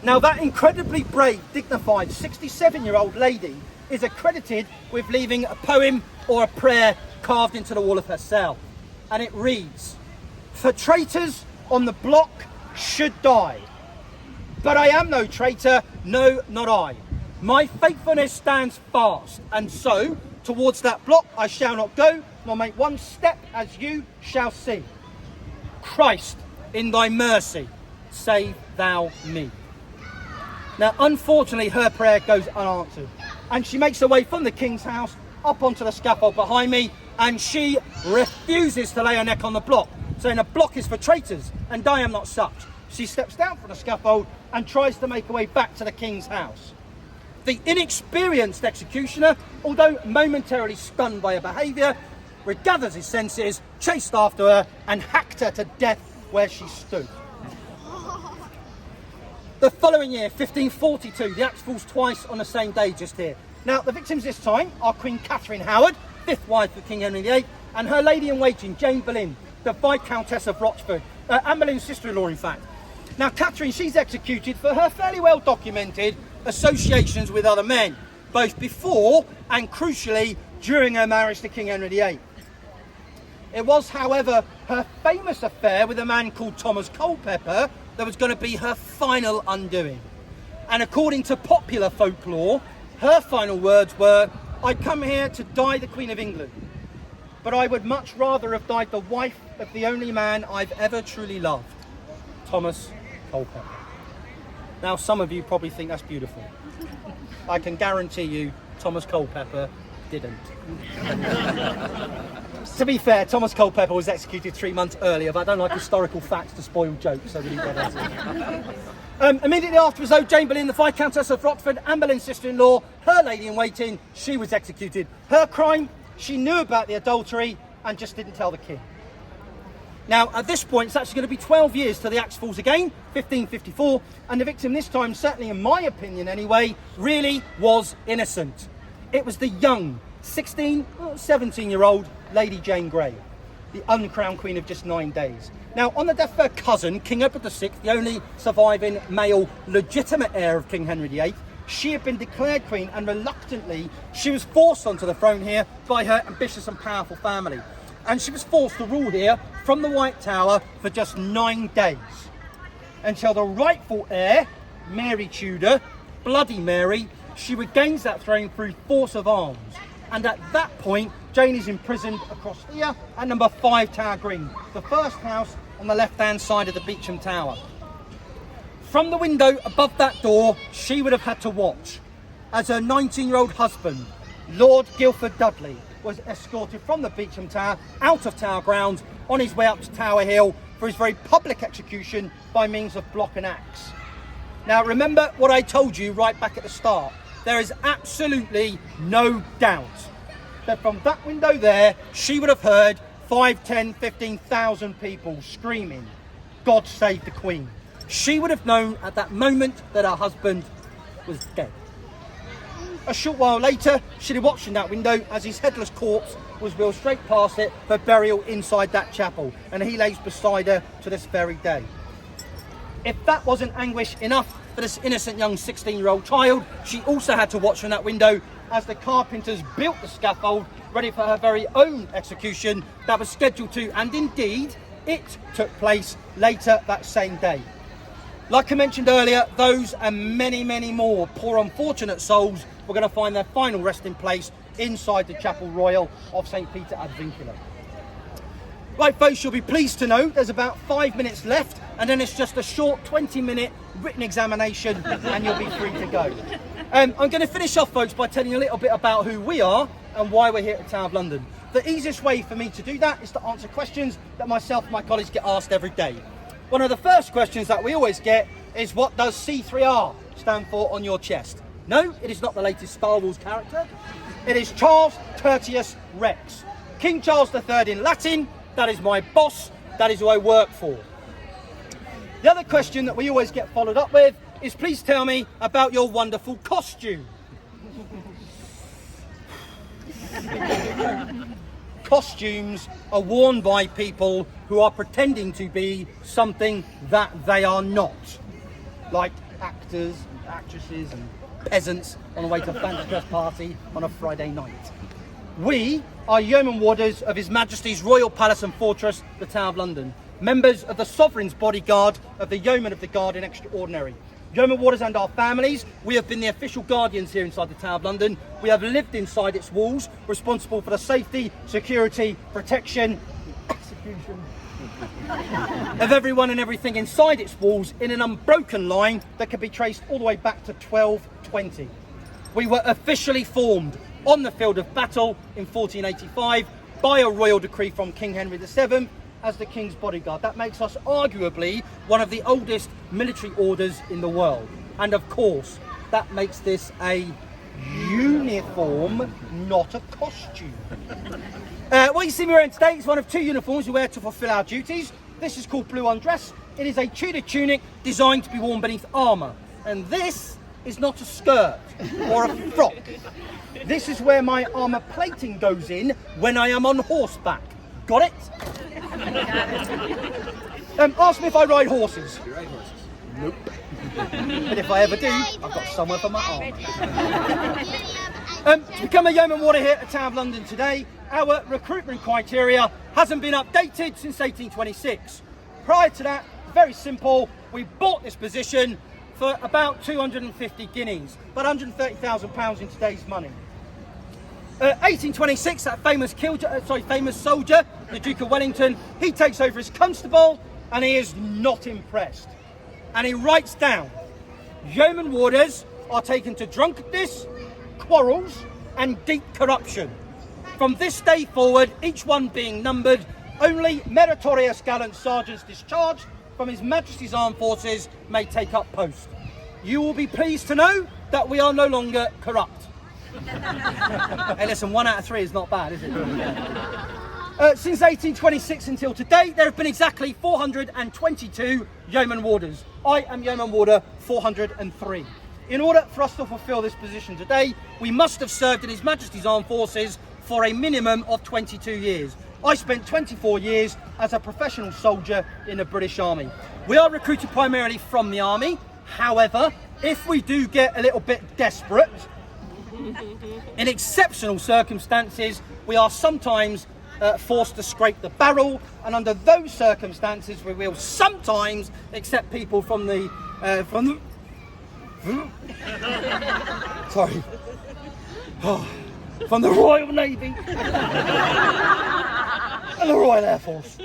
Now, that incredibly brave, dignified 67-year-old lady is accredited with leaving a poem or a prayer carved into the wall of her cell. And it reads, "For traitors on the block should die. But I am no traitor, no, not I. My faithfulness stands fast, and so towards that block I shall not go, nor make one step, as you shall see. Christ, in thy mercy, save thou me." Now, unfortunately, her prayer goes unanswered, and she makes her way from the king's house up onto the scaffold behind me, and she refuses to lay her neck on the block, saying a block is for traitors, and I am not such. She steps down from the scaffold and tries to make her way back to the king's house. The inexperienced executioner, although momentarily stunned by her behaviour, regathers his senses, chased after her and hacked her to death where she stood. The following year, 1542, the axe falls twice on the same day just here. Now, the victims this time are Queen Catherine Howard, 5th wife of King Henry VIII, and her lady-in-waiting, Jane Boleyn, the Viscountess of Rochford, Anne Boleyn's sister-in-law, in fact. Now, Catherine, she's executed for her fairly well-documented associations with other men, both before and, crucially, during her marriage to King Henry VIII. It was, however, her famous affair with a man called Thomas Culpeper that was going to be her final undoing. And according to popular folklore, her final words were, "I come here to die the Queen of England, but I would much rather have died the wife of the only man I've ever truly loved, Thomas Culpeper." Now, some of you probably think that's beautiful. I can guarantee you Thomas Culpeper didn't. To be fair, Thomas Culpeper was executed 3 months earlier, but I don't like historical facts to spoil jokes, so we leave that as it. Immediately afterwards, though, Jane Boleyn, the Viscountess of Rochford, Anne Boleyn's sister-in-law, her lady-in-waiting, she was executed. Her crime, she knew about the adultery and just didn't tell the king. Now, at this point, it's actually going to be 12 years till the axe falls again, 1554, and the victim this time, certainly in my opinion anyway, really was innocent. It was the young, 16 or 17-year-old Lady Jane Grey, the uncrowned queen of just 9 days. Now, on the death of her cousin, King Edward VI, the only surviving male legitimate heir of King Henry VIII, she had been declared queen, and reluctantly she was forced onto the throne here by her ambitious and powerful family. And she was forced to rule here from the White Tower for just 9 days, until the rightful heir, Mary Tudor, Bloody Mary, she regains that throne through force of arms. And at that point, Jane is imprisoned across here at number 5 Tower Green, the first house on the left-hand side of the Beauchamp Tower. From the window above that door, she would have had to watch as her 19-year-old husband, Lord Guildford Dudley, was escorted from the Beauchamp Tower out of Tower grounds on his way up to Tower Hill for his very public execution by means of block and axe. Now, remember what I told you right back at the start. There is absolutely no doubt that from that window there, she would have heard 5, 10, 15,000 people screaming, "God save the Queen." She would have known at that moment that her husband was dead. A short while later, she'd have watched in that window as his headless corpse was wheeled straight past it for burial inside that chapel, and he lays beside her to this very day. If that wasn't anguish enough for this innocent young 16-year-old child, she also had to watch from that window as the carpenters built the scaffold ready for her very own execution that was scheduled to, and indeed it took place later that same day. Like I mentioned earlier, those and many, many more poor unfortunate souls were going to find their final resting place inside the Chapel Royal of St. Peter ad Vincula. Right, folks, you'll be pleased to know there's about 5 minutes left, and then it's just a short 20-minute written examination and you'll be free to go. I'm going to finish off, folks, by telling you a little bit about who we are and why we're here at the Tower of London. The easiest way for me to do that is to answer questions that myself and my colleagues get asked every day. One of the first questions that we always get is, what does C3R stand for on your chest? No, it is not the latest Star Wars character. It is Charles Tertius Rex. King Charles III in Latin. That is my boss. That is who I work for. The other question that we always get followed up with is, please tell me about your wonderful costume. Costumes are worn by people who are pretending to be something that they are not, like actors, actresses and peasants on the way to a fancy dress party on a Friday night. We are yeoman warders of His Majesty's Royal Palace and Fortress, the Tower of London, members of the Sovereign's Bodyguard of the Yeomen of the Guard in Extraordinary. Yeoman warders and our families, we have been the official guardians here inside the Tower of London. We have lived inside its walls, responsible for the safety, security, protection, execution of everyone and everything inside its walls in an unbroken line that can be traced all the way back to 1220. We were officially formed on the field of battle in 1485 by a royal decree from King Henry VII as the King's Bodyguard. That makes us arguably one of the oldest military orders in the world. And of course, that makes this a uniform, not a costume. What you see me wearing today is one of 2 uniforms we wear to fulfill our duties. This is called blue undress. It is a Tudor tunic designed to be worn beneath armour. And this is not a skirt or a frock. This is where my armour plating goes in when I am on horseback. Got it? Ask me if I ride horses. You ride horses? Nope. But if I ever do, I've got somewhere for my arm. To become a yeoman warder here at the Town of London today, our recruitment criteria hasn't been updated since 1826. Prior to that, very simple, we bought this position for about 250 guineas, about £130,000 in today's money. 1826, that famous soldier, the Duke of Wellington, he takes over as constable and he is not impressed. And he writes down, yeoman warders are taken to drunkenness, quarrels and deep corruption. From this day forward, each one being numbered, only meritorious gallant sergeants discharged from His Majesty's Armed Forces may take up post. You will be pleased to know that we are no longer corrupt. Hey listen, 1 out of 3 is not bad, is it? Since 1826 until today, there have been exactly 422 yeoman warders. I am yeoman warder 403. In order for us to fulfil this position today, we must have served in His Majesty's Armed Forces for a minimum of 22 years. I spent 24 years as a professional soldier in the British Army. We are recruited primarily from the Army. However, if we do get a little bit desperate, in exceptional circumstances, we are sometimes forced to scrape the barrel, and under those circumstances, we will sometimes accept people from the from the Royal Navy and the Royal Air Force.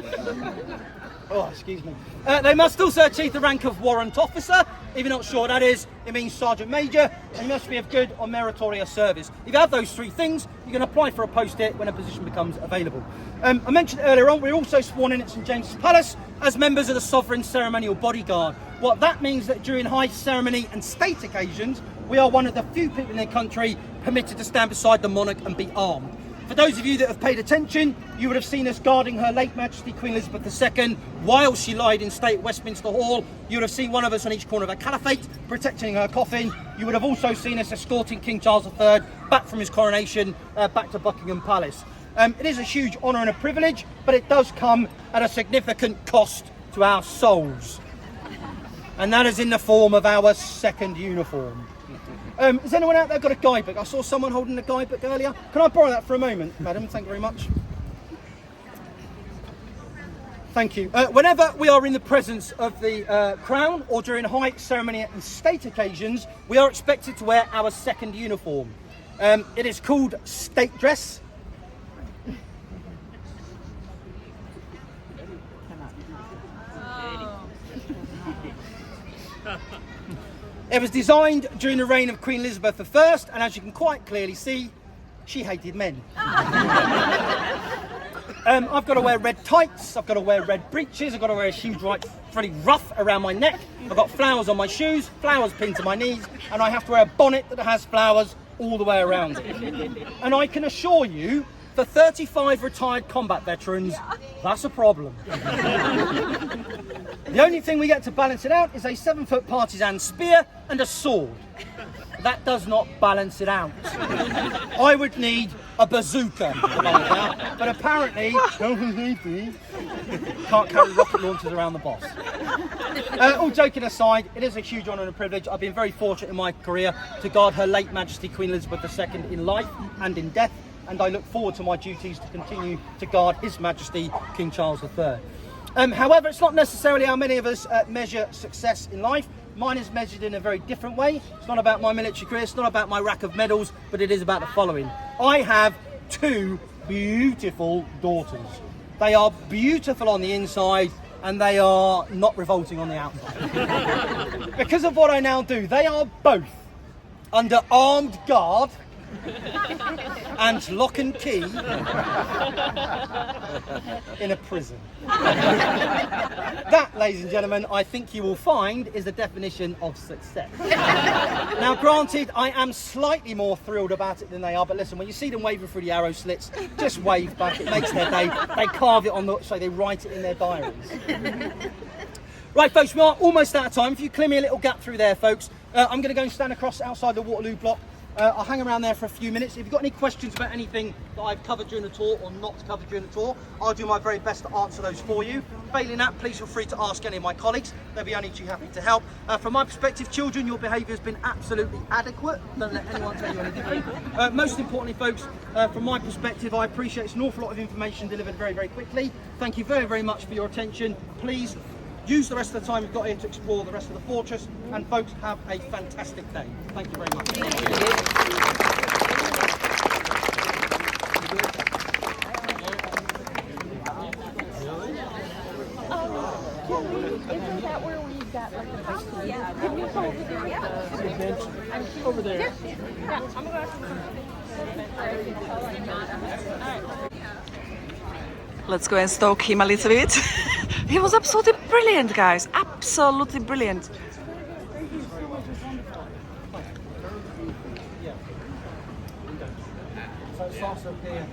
Oh, excuse me. They must also achieve the rank of warrant officer. If you're not sure what that is, it means sergeant major, and you must be of good or meritorious service. If you have those 3 things, you can apply for a post here when a position becomes available. I mentioned earlier on, we're also sworn in at St James's Palace as members of the Sovereign Ceremonial Bodyguard. What that means that during high ceremony and state occasions, we are one of the few people in the country permitted to stand beside the monarch and be armed. For those of you that have paid attention, you would have seen us guarding Her late Majesty Queen Elizabeth II while she lied in state at Westminster Hall. You would have seen one of us on each corner of her caliphate protecting her coffin. You would have also seen us escorting King Charles III back from his coronation back to Buckingham Palace. It is a huge honour and a privilege, but it does come at a significant cost to our souls. And that is in the form of our second uniform. Has anyone out there got a guidebook? I saw someone holding a guidebook earlier. Can I borrow that for a moment, madam? Thank you very much. Thank you. Whenever we are in the presence of the Crown or during high ceremony and state occasions, we are expected to wear our second uniform. It is called state dress. It was designed during the reign of Queen Elizabeth I, and as you can quite clearly see, she hated men. I've got to wear red tights, I've got to wear red breeches, I've got to wear a huge really rough around my neck, I've got flowers on my shoes, flowers pinned to my knees, and I have to wear a bonnet that has flowers all the way around it. And I can assure you, for 35 retired combat veterans, that's a problem. The only thing we get to balance it out is a 7-foot partisan spear and a sword. That does not balance it out. I would need a bazooka to balance it out, but apparently can't carry rocket launchers around the boss. All joking aside, it is a huge honour and a privilege. I've been very fortunate in my career to guard Her late Majesty Queen Elizabeth II in life and in death, and I look forward to my duties to continue to guard His Majesty King Charles III. However, it's not necessarily how many of us measure success in life. Mine is measured in a very different way. It's not about my military career, it's not about my rack of medals, but it is about the following. I have 2 beautiful daughters. They are beautiful on the inside, and they are not revolting on the outside. Because of what I now do, they are both under armed guard and lock and key in a prison. That, ladies and gentlemen, I think you will find is the definition of success. Now, granted, I am slightly more thrilled about it than they are, but listen, when you see them waving through the arrow slits, just wave back. It makes their day. They carve it on the, so they write it in their diaries. Right, folks, we are almost out of time. If you clear me a little gap through there, folks, I'm going to go and stand across outside the Waterloo block. I'll hang around there for a few minutes. If you've got any questions about anything that I've covered during the tour or not covered during the tour, I'll do my very best to answer those for you. Failing that, please feel free to ask any of my colleagues. They'll be only too happy to help. From my perspective, children, your behaviour has been absolutely adequate. Don't let anyone tell you any different. Most importantly, folks, from my perspective, I appreciate it's an awful lot of information delivered very, very quickly. Thank you very, very much for your attention. Please use the rest of the time we've got here to explore the rest of the fortress, and folks, have a fantastic day. Thank you very much. Thank you. Isn't that where we got like a bike? Yeah. Can we go over there? Yeah. Over there. Yeah. I'm going to Let's go and stoke him a little bit. He was absolutely brilliant, guys. Absolutely brilliant. So it starts up here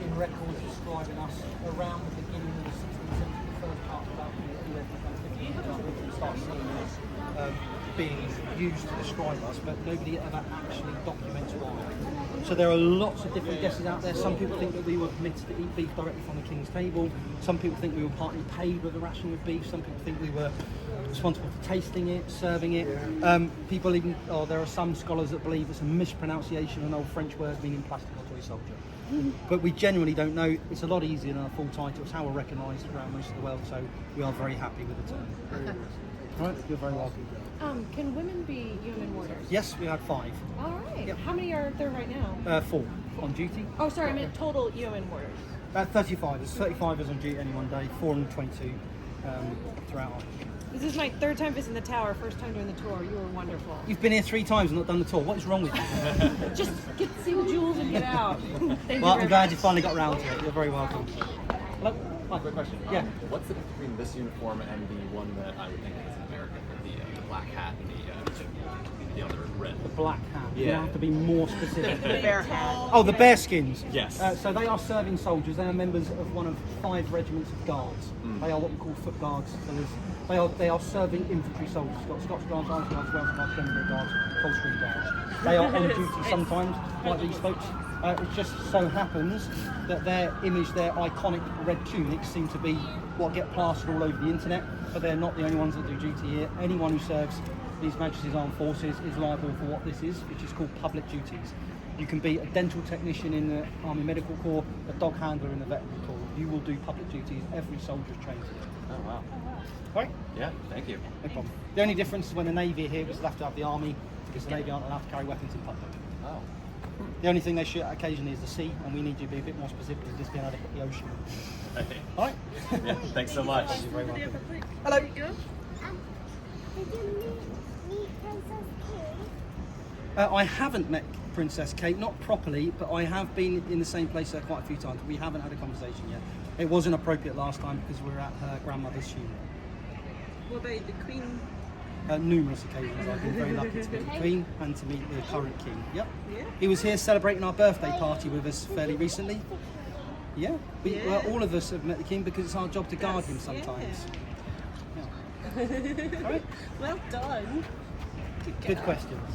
in records describing us around the beginning of the 16th century, the first part of about 15th, we start seeing this being used to describe us, but nobody ever actually documents why. So there are lots of different guesses out there. Some people think that we were permitted to eat beef directly from the king's table. Some people think we were partly paid with a ration of beef. Some people think we were responsible for tasting it, serving it. People even, there are some scholars that believe it's a mispronunciation of an old French word meaning plastic or toy soldier. But we genuinely don't know. It's a lot easier than a full title. It's how we're recognised around most of the world, so we are very happy with the term. All right, you're very welcome. Can women be yeoman warders? Yes, we had 5. All right. Yep. How many are there right now? 4 on duty. Oh, sorry, I meant total yeoman warders. 35. There's 35 on duty any one day, 422 throughout our. This is my 3rd time visiting the tower, 1st time doing the tour. You were wonderful. You've been here 3 times and not done the tour. What is wrong with you? Just get to see the jewels and get out. Thank Well, you I'm glad you finally got round to it. You're very welcome. Hello? Hi. Quick question. Yeah. What's the difference between this uniform and the one that I would think is American, the black hat and the other red? The black hat. Yeah. You have to be more specific. The bear hat. Oh, the bear skins. Yes. So they are serving soldiers. They are members of one of 5 regiments of guards. They are what we call foot guards. So they are serving infantry soldiers. Got Scots Guards, Irish Guards, Welsh Guards, Edinburgh Guards, Coldstream Guards. They are on duty sometimes, like these folks. It just so happens that their image, their iconic red tunics, seem to be what get plastered all over the internet. But they're not the only ones that do duty here. Anyone who serves His Majesty's Armed Forces is liable for what this is, which is called public duties. You can be a dental technician in the Army Medical Corps, a dog handler in the Veterinary Corps. You will do public duties. Every soldier is trained to do it. Oh, wow. Right? Yeah, thank you. No problem. The only difference is when the Navy are here, we still have to have the Army, because the Navy aren't allowed to carry weapons in public. Oh. The only thing they shoot at occasionally is the sea, and we need you to be a bit more specific than just being able to hit the ocean. Okay. All right? Yeah, thanks so much. You're very welcome. Hello. Did you meet Princess Kate? I haven't met Princess Kate, not properly, but I have been in the same place there quite a few times. We haven't had a conversation yet. It was inappropriate last time because we were at her grandmother's funeral. What about the Queen? Numerous occasions. I've been very lucky to meet the Queen and to meet the current King. Yep. Yeah. He was here celebrating our birthday party with us fairly recently. Yeah. Well, all of us have met the King because it's our job to guard him sometimes. Yeah. All right. Well done. Good questions.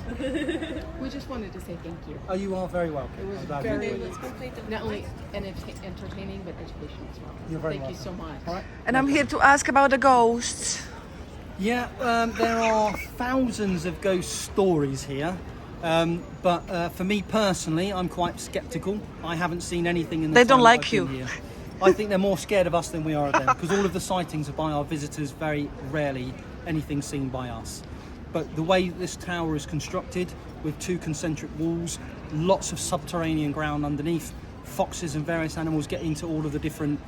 We just wanted to say thank you. Oh, you are very welcome. It was I'm glad you very enjoyed it. not only entertaining but educational as well. You're very Thank you welcome. so much. All right. And I'm here to ask about the ghosts. Yeah, there are thousands of ghost stories here, but for me personally, I'm quite sceptical. I haven't seen anything in the They don't time like that I've been you. here. I think they're more scared of us than we are of them, because all of the sightings are by our visitors, very rarely anything seen by us. But the way this tower is constructed, with 2 concentric walls, lots of subterranean ground underneath, foxes and various animals get into all of the different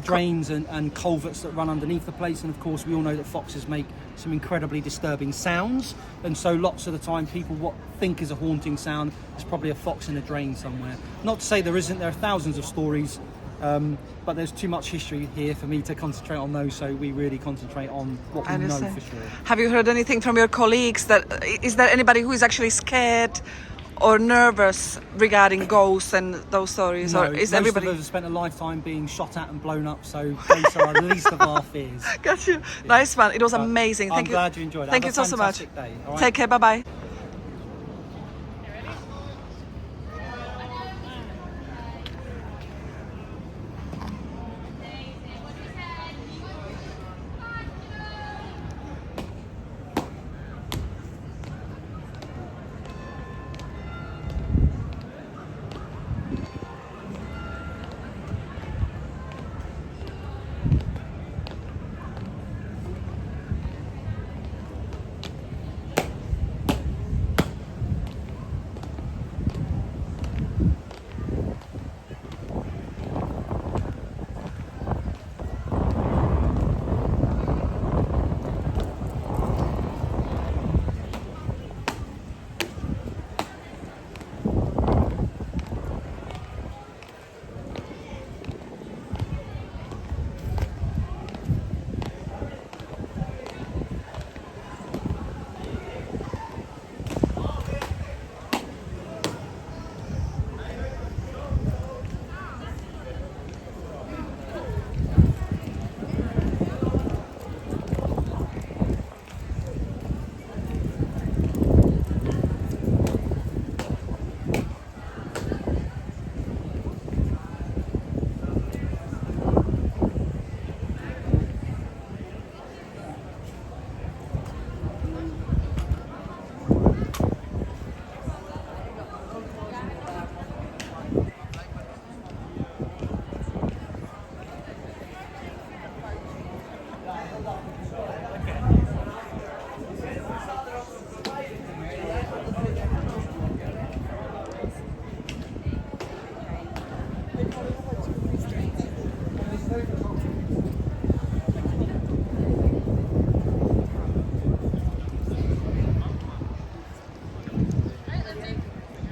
drains and culverts that run underneath the place, and of course we all know that foxes make some incredibly disturbing sounds, and so lots of the time people what think is a haunting sound is probably a fox in a drain somewhere. Not to say there isn't, there are thousands of stories, but there's too much history here for me to concentrate on those, so we really concentrate on what we know for sure. Have you heard anything from your colleagues? Is there anybody who is actually scared or nervous regarding ghosts and those stories? No, or is most everybody... of us have spent a lifetime being shot at and blown up, so those are the least of our fears. Got you. Yeah. Nice one. It was amazing. I'm glad you enjoyed it. Thank you so much. Day, all right? Take care. Bye-bye.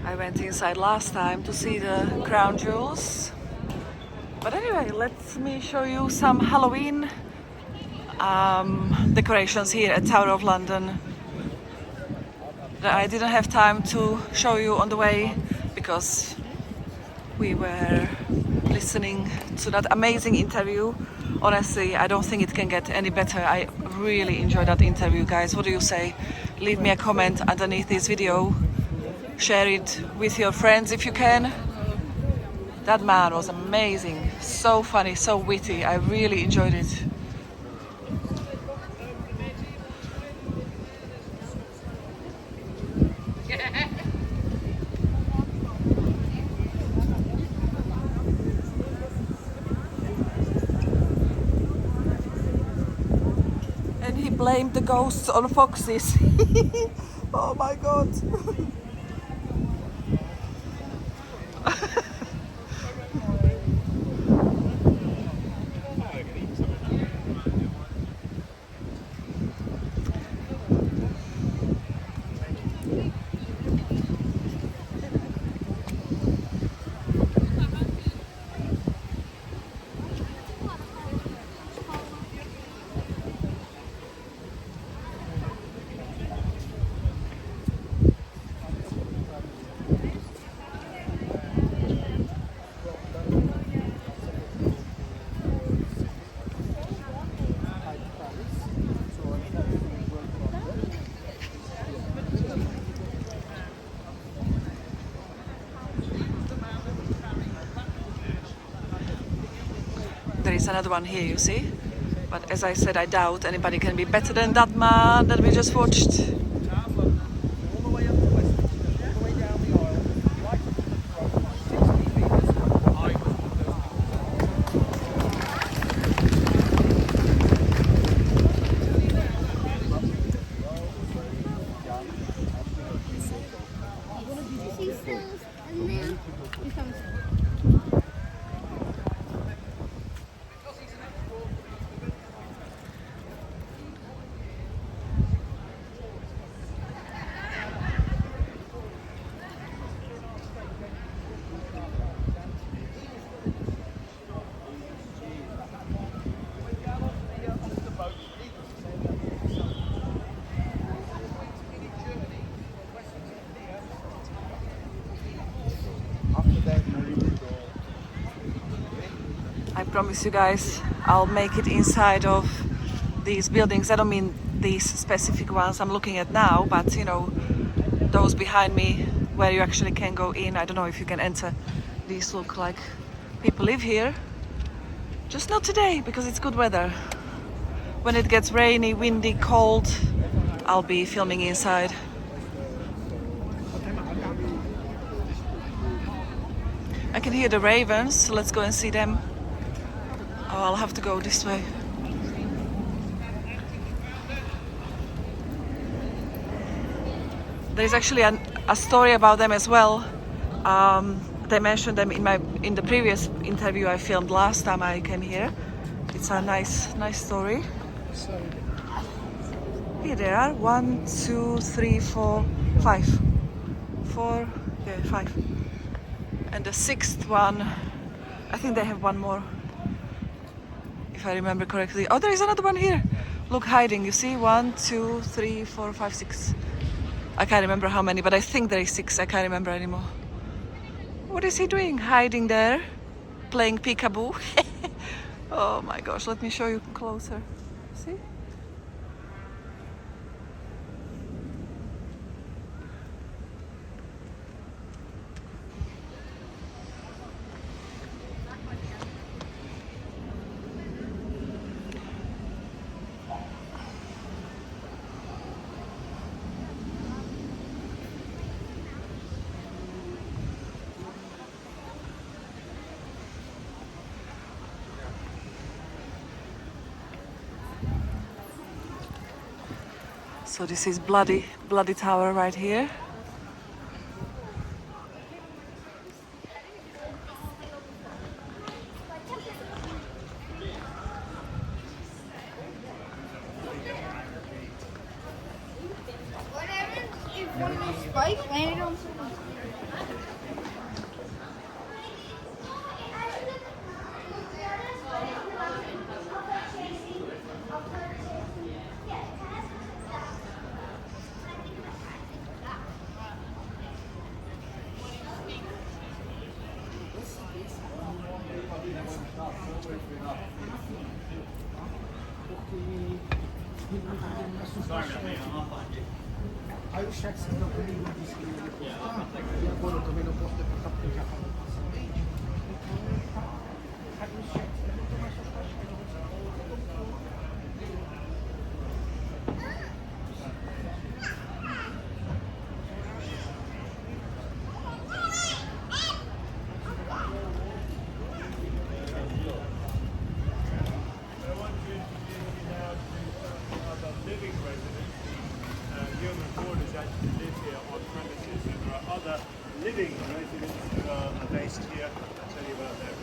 I went inside last time to see the crown jewels. But anyway, let me show you some Halloween decorations here at Tower of London that I didn't have time to show you on the way because we were listening to that amazing interview. Honestly, I don't think it can get any better. I really enjoyed that interview, guys. What do you say? Leave me a comment underneath this video. Share it with your friends if you can. That man was amazing. So funny, so witty. I really enjoyed it. And he blamed the ghosts on foxes. Oh my god. There is another one here, you see? But as I said, I doubt anybody can be better than that man that we just watched. promise you guys I'll make it inside of these buildings. I don't mean these specific ones I'm looking at now, but you know, those behind me where you actually can go in. I don't know if you can enter. These look like people live here. Just not today because it's good weather. When it gets rainy, windy, cold, I'll be filming inside. I can hear the ravens, so let's go and see them. Oh, I'll have to go this way. There's actually a story about them as well. They mentioned them in the previous interview I filmed last time I came here. It's a nice story. Here they are. 1, 2, 3, 4, 5. 4, yeah, 5. And the 6th one, I think they have one more, if I remember correctly. Oh, there is another one here. Look, hiding. You see, 1, 2, 3, 4, 5, 6. I can't remember how many, but I think there is 6. I can't remember anymore. What is he doing? Hiding there, playing peekaboo. Oh my gosh, let me show you closer. See? So this is Bloody Tower right here. What happens if one of those spikes landed on someone? Living residents who are based here. I'll tell you about them.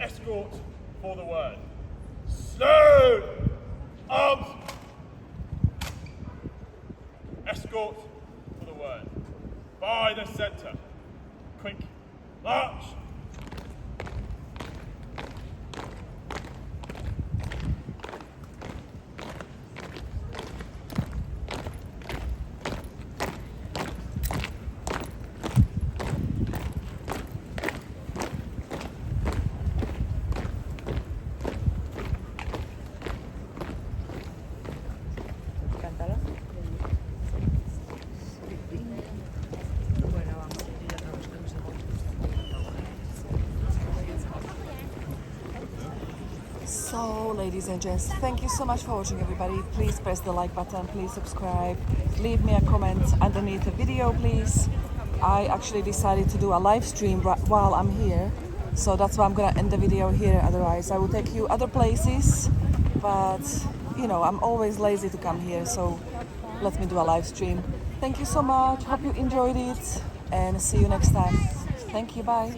Escort for the word. Escort for the word. By the centre. Quick. March. Cántalo. Bueno, vamos. So, ladies and gents, thank you so much for watching, everybody. Please press the like button, please subscribe, leave me a comment underneath the video, please. I actually decided to do a live stream while I'm here, so that's why I'm gonna end the video here. Otherwise, I will take you other places, but you know, I'm always lazy to come here, so let me do a live stream. Thank you so much. Hope you enjoyed it, and see you next time. Thank you. Bye.